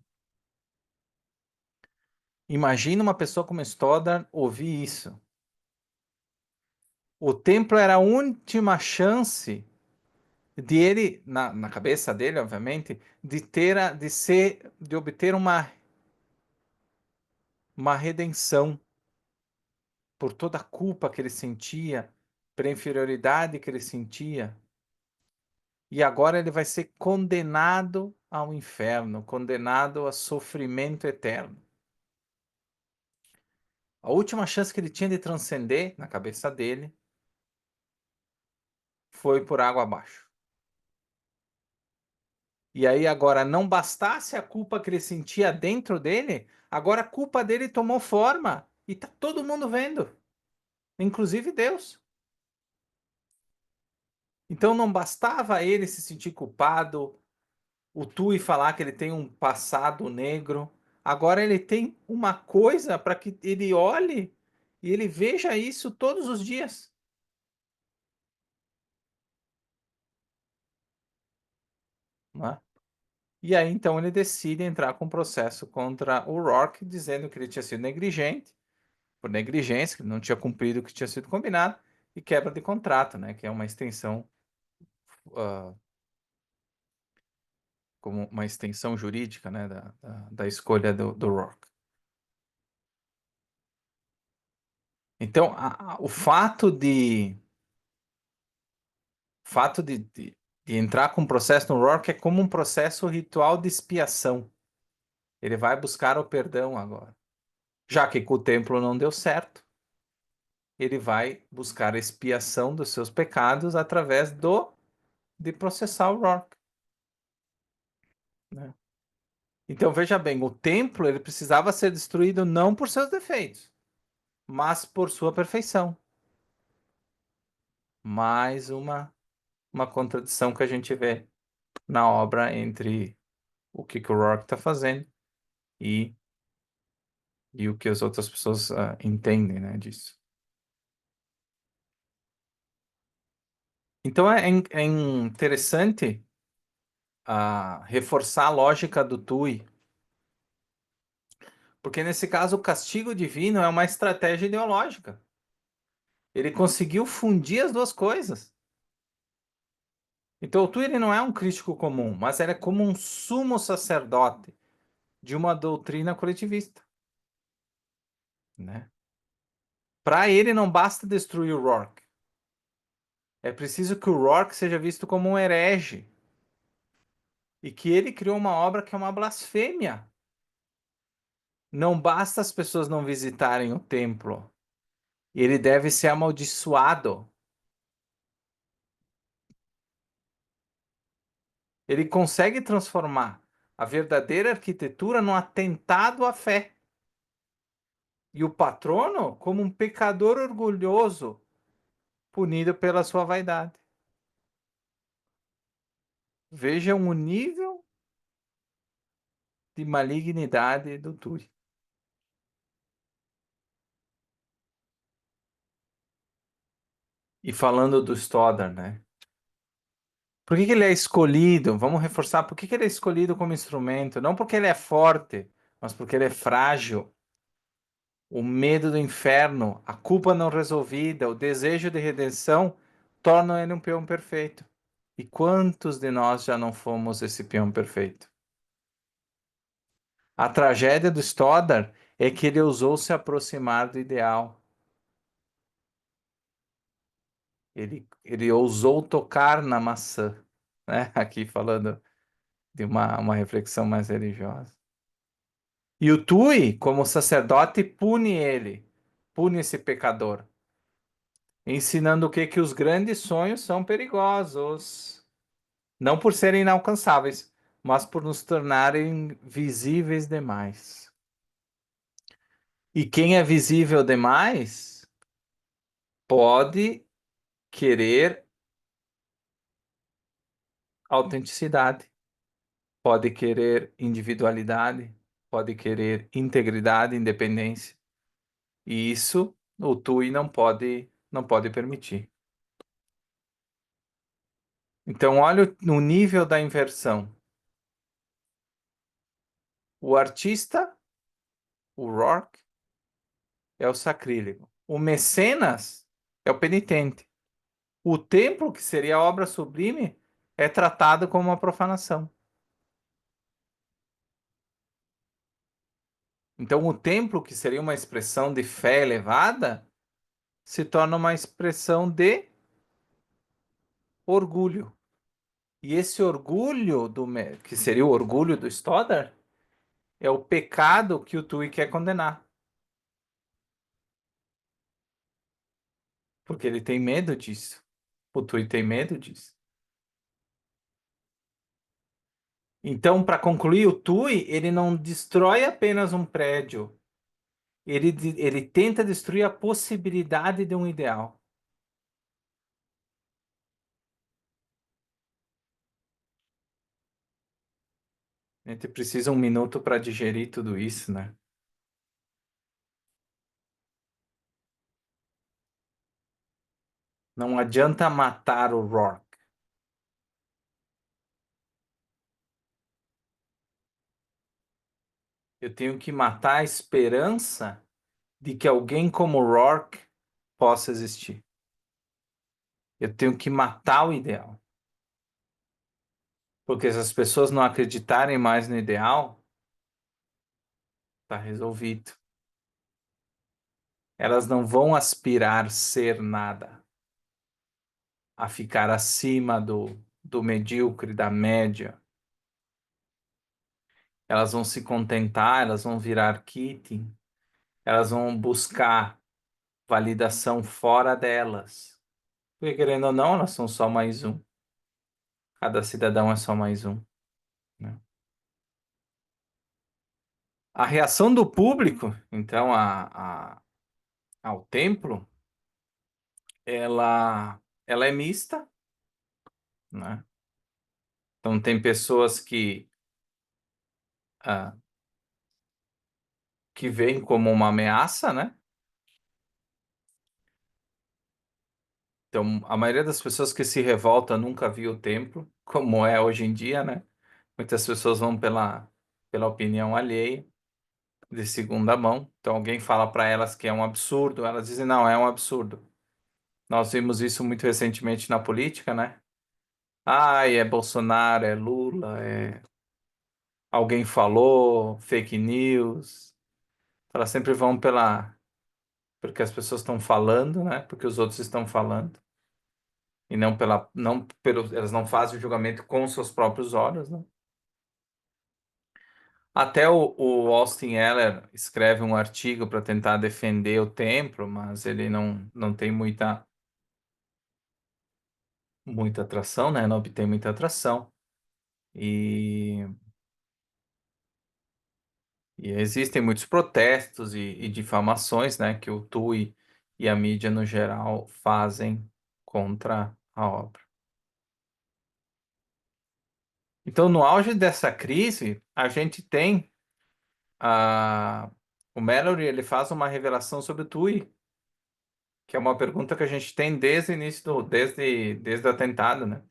Imagina uma pessoa como Stoddard ouvir isso. O templo era a última chance de ele, na cabeça dele, obviamente, de obter uma redenção por toda a culpa que ele sentia, pela inferioridade que ele sentia. E agora ele vai ser condenado ao inferno, condenado a sofrimento eterno. A última chance que ele tinha de transcender na cabeça dele foi por água abaixo. E aí agora não bastasse a culpa que ele sentia dentro dele, agora a culpa dele tomou forma e tá todo mundo vendo, inclusive Deus. Então não bastava ele se sentir culpado, o Tui falar que ele tem um passado negro. Agora ele tem uma coisa para que ele olhe e ele veja isso todos os dias, não é? E aí então ele decide entrar com um processo contra o Rourke, dizendo que ele tinha sido negligente por negligência, que não tinha cumprido o que tinha sido combinado, e quebra de contrato, né? Que é uma extensão, ah, como uma extensão jurídica, né? Da escolha do Rourke. Então, o fato de entrar com um processo no Rourke é como um processo ritual de expiação. Ele vai buscar o perdão agora. Já que com o templo não deu certo, ele vai buscar a expiação dos seus pecados através de processar o Rourke, né? Então veja bem, o templo ele precisava ser destruído não por seus defeitos, mas por sua perfeição. Mais uma contradição que a gente vê na obra entre o que o Rourke está fazendo e, e o que as outras pessoas entendem, né, disso. Então é interessante reforçar a lógica do Tui, porque nesse caso o castigo divino é uma estratégia ideológica. Ele conseguiu fundir as duas coisas. Então o Tui ele não é um crítico comum, mas ele é como um sumo sacerdote de uma doutrina coletivista, né? Para ele não basta destruir o Rourke. É preciso que o Rourke seja visto como um herege e que ele criou uma obra que é uma blasfêmia. Não basta as pessoas não visitarem o templo. Ele deve ser amaldiçoado. Ele consegue transformar a verdadeira arquitetura num atentado à fé. E o patrono como um pecador orgulhoso, punido pela sua vaidade. Vejam o nível de malignidade do Turi. E falando do Stoddard, né? Por que que ele é escolhido? Vamos reforçar por que que ele é escolhido como instrumento. Não porque ele é forte, mas porque ele é frágil. O medo do inferno, a culpa não resolvida, o desejo de redenção tornam ele um peão perfeito. E quantos de nós já não fomos esse peão perfeito? A tragédia do Stoddard é que ele ousou se aproximar do ideal. Ele ousou tocar na maçã, né? Aqui falando de uma reflexão mais religiosa. E o Tui, como sacerdote, pune esse pecador, ensinando o que? Que os grandes sonhos são perigosos, não por serem inalcançáveis, mas por nos tornarem visíveis demais. E quem é visível demais pode querer autenticidade, pode querer individualidade, pode querer integridade, independência. E isso o TUI não pode permitir. Então, olha no nível da inversão. O artista, o Rourke, é o sacrílego. O mecenas é o penitente. O templo, que seria a obra sublime, é tratado como uma profanação. Então, o templo, que seria uma expressão de fé elevada, se torna uma expressão de orgulho. E esse orgulho que seria o orgulho do Stoddard, é o pecado que o Tui quer condenar. Porque ele tem medo disso. O Tui tem medo disso. Então, para concluir, o Tui, ele não destrói apenas um prédio. Ele tenta destruir a possibilidade de um ideal. A gente precisa um minuto para digerir tudo isso, né? Não adianta matar o Rourke. Eu tenho que matar a esperança de que alguém como Rourke possa existir. Eu tenho que matar o ideal. Porque se as pessoas não acreditarem mais no ideal, tá resolvido. Elas não vão aspirar ser nada, a ficar acima do medíocre, da média. Elas vão se contentar, elas vão virar kitty, elas vão buscar validação fora delas. Porque, querendo ou não, elas são só mais um. Cada cidadão é só mais um, né? A reação do público, então, ao templo, ela é mista, né? Então, tem pessoas ah, que veem como uma ameaça, né? Então, a maioria das pessoas que se revolta nunca viu o templo, como é hoje em dia, né? Muitas pessoas vão pela opinião alheia, de segunda mão. Então, alguém fala para elas que é um absurdo, elas dizem, não, é um absurdo. Nós vimos isso muito recentemente na política, né? Ai, é Bolsonaro, é Lula, é alguém falou, fake news. Elas sempre vão porque as pessoas estão falando, né? Porque os outros estão falando. E não elas não fazem o julgamento com seus próprios olhos, né? Até o Austin Eller escreve um artigo para tentar defender o templo, mas ele não tem muita atração, né? Não obtém muita atração. E, e existem muitos protestos e difamações, né? Que o TUI e a mídia no geral fazem contra a obra. Então, no auge dessa crise, a gente tem o Mallory, ele faz uma revelação sobre o TUI, que é uma pergunta que a gente tem desde o início desde o atentado, né?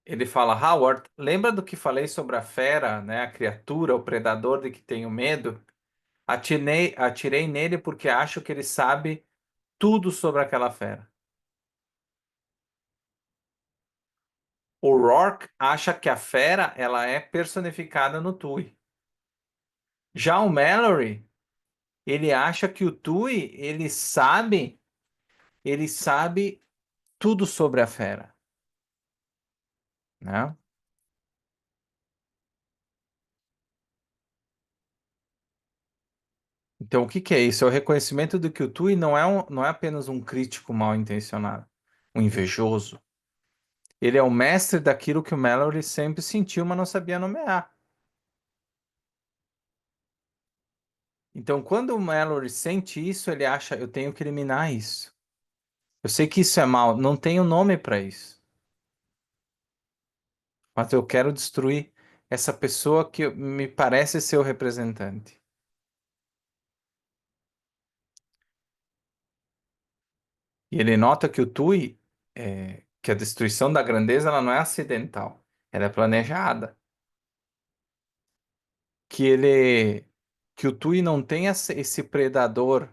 Ele fala, Howard, lembra do que falei sobre a fera, né? A criatura, o predador de que tenho medo? Atirei nele porque acho que ele sabe tudo sobre aquela fera. O Rourke acha que a fera ela é personificada no Tui. Já o Mallory, ele acha que o Tui, ele sabe tudo sobre a fera, né? Então, o que que é isso? É o reconhecimento de que o Tui não é apenas um crítico mal intencionado, um invejoso. Ele é o mestre daquilo que o Mallory sempre sentiu, mas não sabia nomear. Então, quando o Mallory sente isso, ele acha, eu tenho que eliminar isso. Eu sei que isso é mal, não tenho nome para isso, mas eu quero destruir essa pessoa que me parece ser o representante. E ele nota que o Tui, que a destruição da grandeza ela não é acidental, ela é planejada. Que o Tui não tem esse predador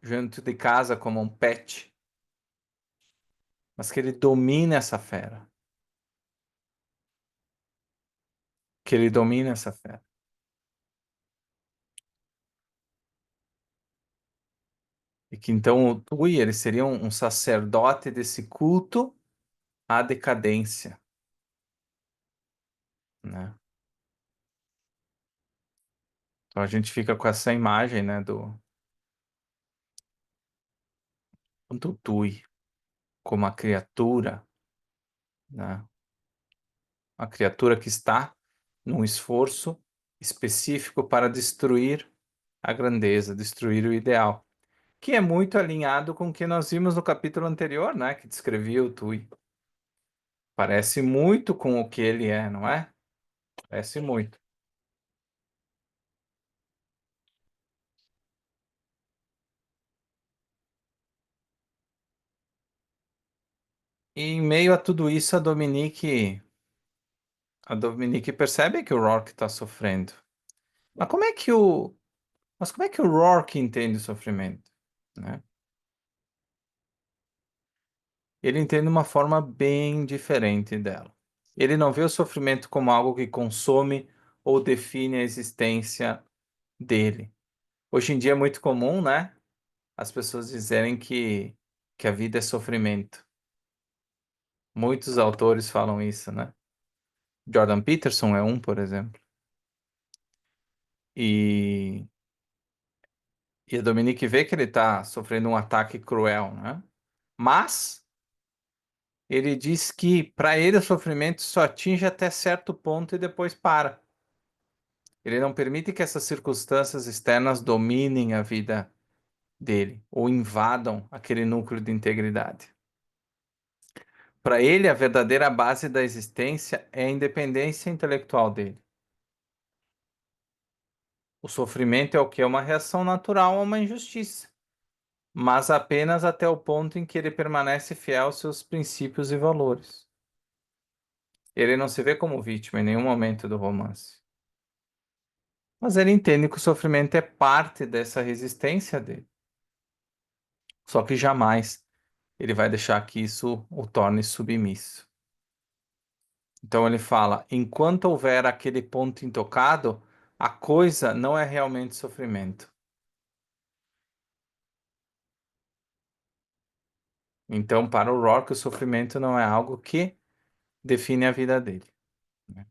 junto de casa como um pet, mas que ele domina essa fera, que ele domina essa fera. E que então o Tui, ele seria um sacerdote desse culto à decadência, né? Então a gente fica com essa imagem, né, do Tui como uma criatura, né? Uma criatura que está num esforço específico para destruir a grandeza, destruir o ideal, que é muito alinhado com o que nós vimos no capítulo anterior, né, que descrevia o Tui. Parece muito com o que ele é, não é? Parece muito. E em meio a tudo isso, a Dominique percebe que o Rourke está sofrendo. Mas como é que o, mas como é que o Rourke entende o sofrimento, né? Ele entende de uma forma bem diferente dela. Ele não vê o sofrimento como algo que consome ou define a existência dele. Hoje em dia é muito comum, né? As pessoas dizerem que a vida é sofrimento. Muitos autores falam isso, né? Jordan Peterson é um, por exemplo. E, e a Dominique vê que ele está sofrendo um ataque cruel, né? Mas ele diz que para ele o sofrimento só atinge até certo ponto e depois para. Ele não permite que essas circunstâncias externas dominem a vida dele ou invadam aquele núcleo de integridade. Para ele, a verdadeira base da existência é a independência intelectual dele. O sofrimento é o que é uma reação natural a uma injustiça, mas apenas até o ponto em que ele permanece fiel aos seus princípios e valores. Ele não se vê como vítima em nenhum momento do romance, mas ele entende que o sofrimento é parte dessa resistência dele. Só que jamais ele vai deixar que isso o torne submisso. Então ele fala: enquanto houver aquele ponto intocado, a coisa não é realmente sofrimento. Então, para o Rock, o sofrimento não é algo que define a vida dele, né?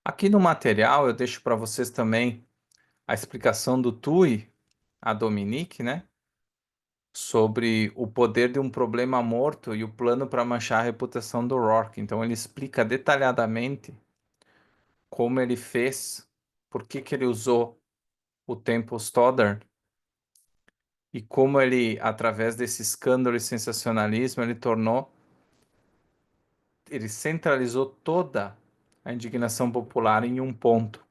Aqui no material eu deixo para vocês também a explicação do Tui, a Dominique, né? Sobre o poder de um problema morto e o plano para manchar a reputação do Rourke. Então ele explica detalhadamente como ele fez, por que que ele usou o tempo Stoddard e como ele, através desse escândalo e sensacionalismo, ele centralizou toda a indignação popular em um ponto,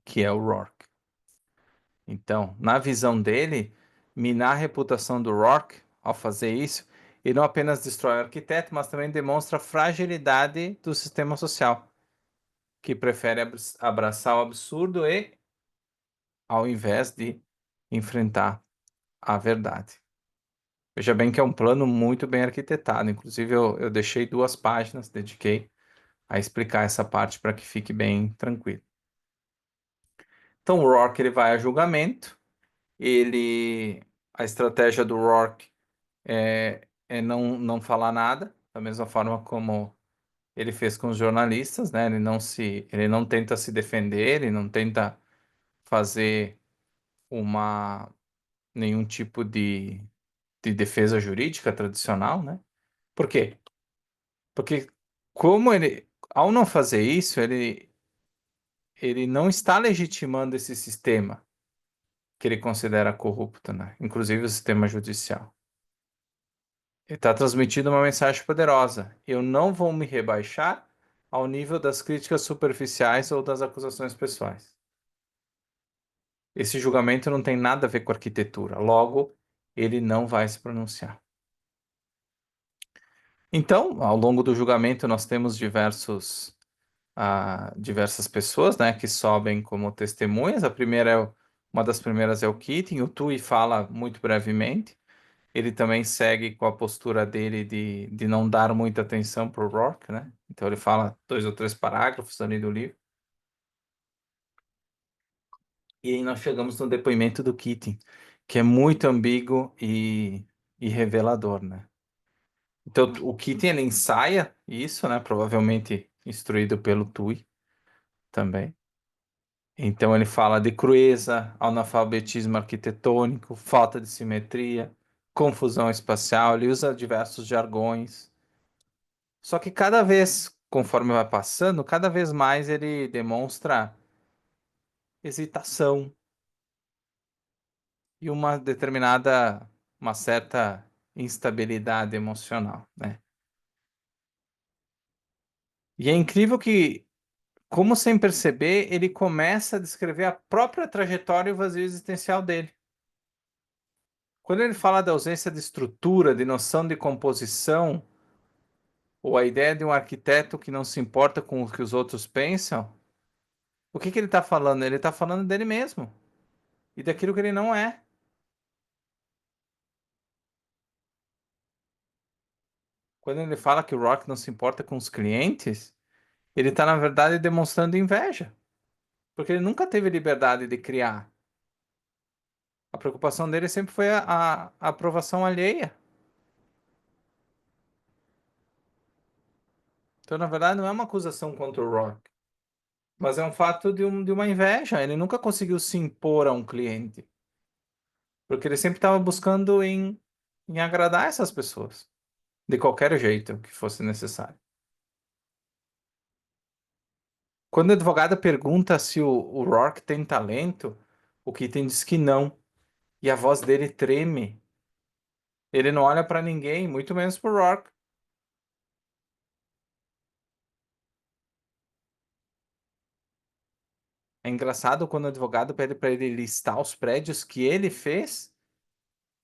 que é o Rourke. Então, na visão dele, minar a reputação do Rourke, ao fazer isso, ele não apenas destrói o arquiteto, mas também demonstra a fragilidade do sistema social, que prefere abraçar o absurdo e, ao invés de enfrentar a verdade. Veja bem que é um plano muito bem arquitetado. Inclusive, eu deixei 2 páginas, dediquei a explicar essa parte para que fique bem tranquilo. Então, o Rourke ele vai a julgamento. A estratégia do Rourke é não falar nada, da mesma forma como ele fez com os jornalistas, né? Ele não tenta se defender, ele não tenta fazer uma nenhum tipo de defesa jurídica tradicional, né? Por quê? Porque ao não fazer isso, ele não está legitimando esse sistema que ele considera corrupto, né? Inclusive o sistema judicial. Ele está transmitindo uma mensagem poderosa. Eu não vou me rebaixar ao nível das críticas superficiais ou das acusações pessoais. Esse julgamento não tem nada a ver com arquitetura. Logo, ele não vai se pronunciar. Então, ao longo do julgamento, nós temos diversas pessoas, né, que sobem como testemunhas. Uma das primeiras é o Keating. O Tui fala muito brevemente. Ele também segue com a postura dele de não dar muita atenção para o Rourke, né? Então ele fala 2 ou 3 parágrafos ali do livro. E aí nós chegamos no depoimento do Keating, que é muito ambíguo e revelador, né? Então o Keating ele ensaia isso, né? Provavelmente instruído pelo Tui também. Então ele fala de crueza, analfabetismo arquitetônico, falta de simetria, confusão espacial, ele usa diversos jargões. Só que cada vez, conforme vai passando, cada vez mais ele demonstra hesitação e uma certa instabilidade emocional, né? E é incrível que, como sem perceber, ele começa a descrever a própria trajetória e o vazio existencial dele. Quando ele fala da ausência de estrutura, de noção de composição, ou a ideia de um arquiteto que não se importa com o que os outros pensam, o que que ele está falando? Ele está falando dele mesmo e daquilo que ele não é. Quando ele fala que o Rock não se importa com os clientes, ele está, na verdade, demonstrando inveja, porque ele nunca teve liberdade de criar. A preocupação dele sempre foi a aprovação alheia. Então, na verdade, não é uma acusação contra o Rock, mas é um fato de uma inveja. Ele nunca conseguiu se impor a um cliente, porque ele sempre estava buscando em agradar essas pessoas, de qualquer jeito que fosse necessário. Quando o advogado pergunta se o Rock tem talento, o Keaton diz que não, e a voz dele treme. Ele não olha para ninguém, muito menos pro Rock. É engraçado quando o advogado pede para ele listar os prédios que ele fez.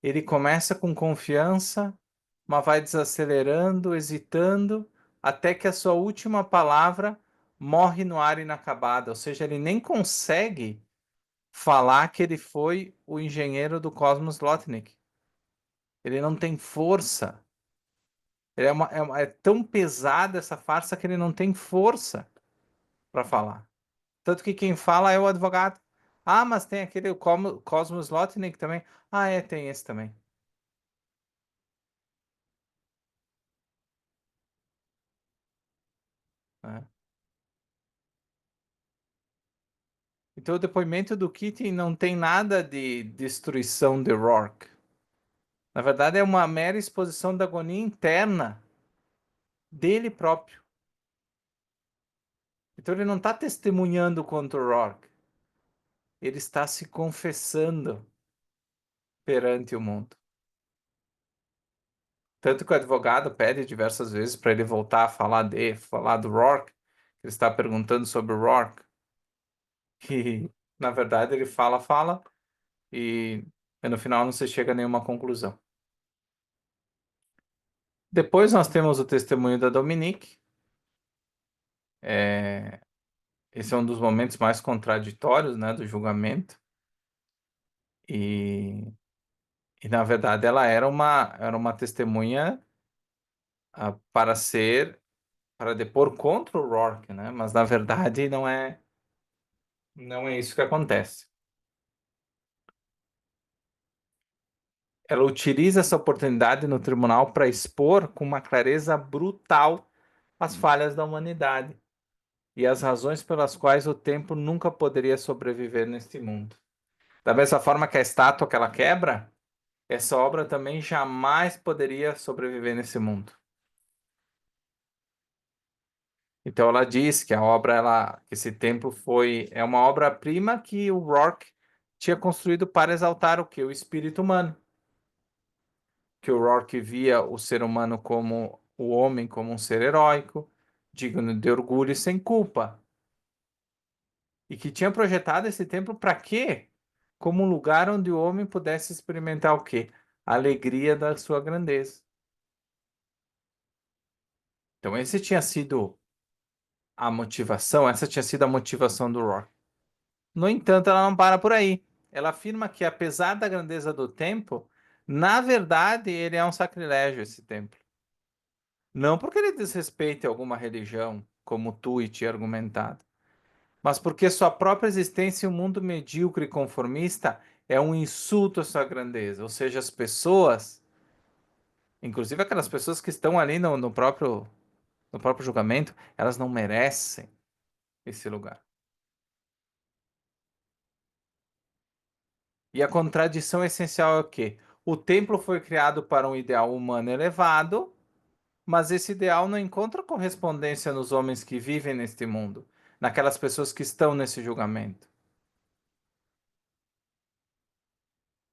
Ele começa com confiança, mas vai desacelerando, hesitando, até que a sua última palavra morre no ar inacabada. Ou seja, ele nem consegue falar que ele foi o engenheiro do Cosmos Lotnik. Ele não tem força. É tão pesada essa farsa que ele não tem força para falar. Tanto que quem fala é o advogado. Ah, mas tem aquele Cosmos Lotnik também. Ah, é, tem esse também. Né? Então, o depoimento do Keating não tem nada de destruição de Rourke. Na verdade, é uma mera exposição da agonia interna dele próprio. Então, ele não está testemunhando contra o Rourke. Ele está se confessando perante o mundo. Tanto que o advogado pede diversas vezes para ele voltar a falar do Rourke. Ele está perguntando sobre o Rourke. E, na verdade, ele fala, e no final não se chega a nenhuma conclusão. Depois nós temos o testemunho da Dominique. É, esse é um dos momentos mais contraditórios, né, do julgamento. E, na verdade, ela era uma testemunha para para depor contra o Rourke, né? Mas, na verdade, não é isso que acontece. Ela utiliza essa oportunidade no tribunal para expor com uma clareza brutal as falhas da humanidade e as razões pelas quais o tempo nunca poderia sobreviver neste mundo. Da mesma forma que a estátua que ela quebra, essa obra também jamais poderia sobreviver nesse mundo. Então ela diz que a obra, que esse templo é uma obra-prima que o Rourke tinha construído para exaltar o que? O espírito humano. Que o Rourke via o ser humano como o homem, como um ser heróico, digno de orgulho e sem culpa. E que tinha projetado esse templo para quê? Como um lugar onde o homem pudesse experimentar o quê? A alegria da sua grandeza. Então, essa tinha sido a motivação do Rourke. No entanto, ela não para por aí. Ela afirma que, apesar da grandeza do templo, na verdade, ele é um sacrilégio, esse templo. Não porque ele desrespeite alguma religião, como tu e tinha argumentado, mas porque sua própria existência em um mundo medíocre e conformista é um insulto à sua grandeza. Ou seja, as pessoas, inclusive aquelas pessoas que estão ali no próprio julgamento, elas não merecem esse lugar. E a contradição essencial é o quê? O templo foi criado para um ideal humano elevado, mas esse ideal não encontra correspondência nos homens que vivem neste mundo, naquelas pessoas que estão nesse julgamento.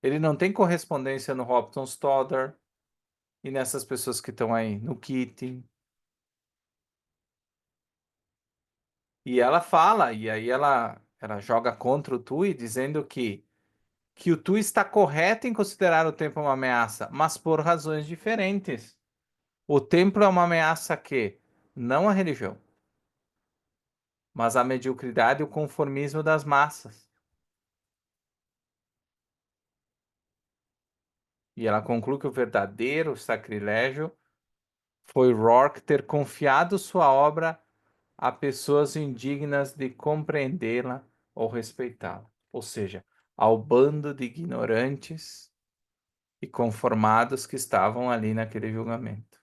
Ele não tem correspondência no Hopton Stoddard e nessas pessoas que estão aí, no Keating. E ela fala, e aí ela joga contra o Tui, dizendo que o Tui está correto em considerar o tempo uma ameaça, mas por razões diferentes. O templo é uma ameaça a quê? Não a religião, mas a mediocridade e o conformismo das massas. E ela conclui que o verdadeiro sacrilégio foi Rourke ter confiado sua obra a pessoas indignas de compreendê-la ou respeitá-la. Ou seja, ao bando de ignorantes e conformados que estavam ali naquele julgamento.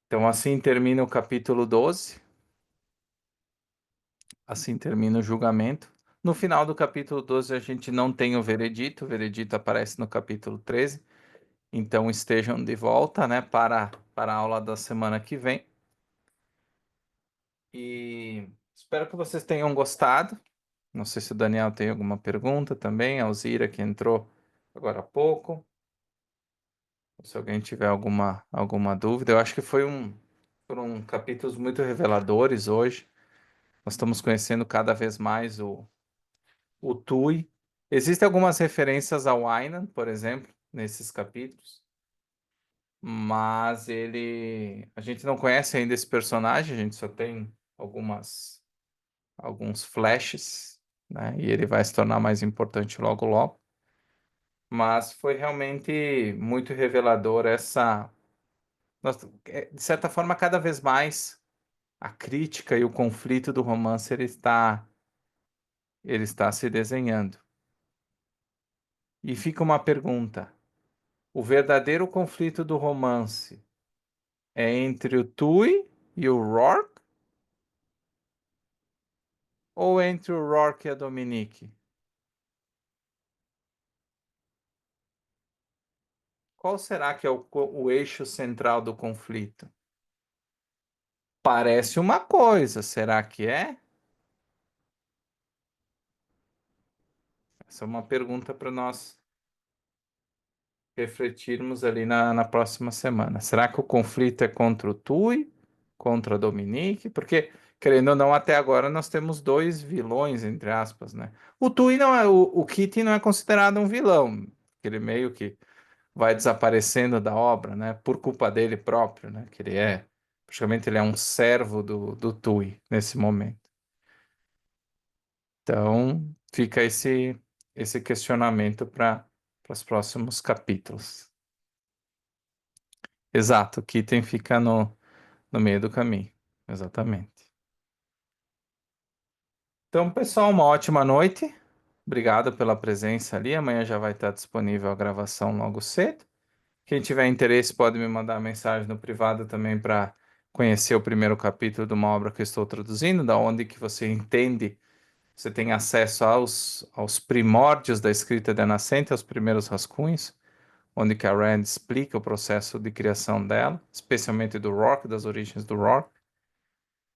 Então, assim termina o capítulo 12. Assim termina o julgamento. No final do capítulo 12, a gente não tem o veredito aparece no capítulo 13. Então estejam de volta, né, para a aula da semana que vem. E espero que vocês tenham gostado. Não sei se o Daniel tem alguma pergunta também, a Alzira que entrou agora há pouco. Se alguém tiver alguma dúvida, eu acho que foram capítulos muito reveladores hoje. Nós estamos conhecendo cada vez mais o Tui. Existem algumas referências ao Ainan, por exemplo, nesses capítulos, mas a gente não conhece ainda esse personagem, a gente só tem alguns flashes, né? E ele vai se tornar mais importante logo logo. Mas foi realmente muito revelador de certa forma, cada vez mais a crítica e o conflito do romance ele está se desenhando. E fica uma pergunta: o verdadeiro conflito do romance é entre o Tui e o Rourke ou entre o Rourke e a Dominique? Qual será que é o eixo central do conflito? Parece uma coisa, será que é? Essa é uma pergunta para nós refletirmos ali na próxima semana. Será que o conflito é contra o Tui, contra a Dominique? Porque, querendo ou não, até agora nós temos dois vilões, entre aspas, né? O Tui não é, o Kitty não é considerado um vilão, ele meio que vai desaparecendo da obra, né? Por culpa dele próprio, né? Que praticamente ele é um servo do Tui nesse momento. Então, fica esse questionamento para os próximos capítulos. Exato, o Kitten fica no meio do caminho. Exatamente. Então, pessoal, uma ótima noite. Obrigado pela presença ali. Amanhã já vai estar disponível a gravação logo cedo. Quem tiver interesse pode me mandar mensagem no privado também para conhecer o primeiro capítulo de uma obra que eu estou traduzindo, da onde que você entende, você tem acesso aos primórdios da escrita da Nascente, aos primeiros rascunhos, onde que a Rand explica o processo de criação dela, especialmente do Rock, das origens do Rock.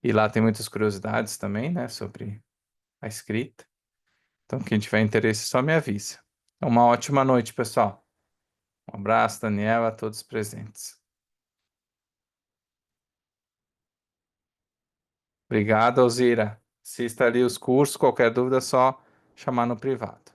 E lá tem muitas curiosidades também, né, sobre a escrita. Então, quem tiver interesse, só me avisa. Uma ótima noite, pessoal. Um abraço, Daniel, a todos presentes. Obrigado, Alzira. Assista ali os cursos, qualquer dúvida é só chamar no privado.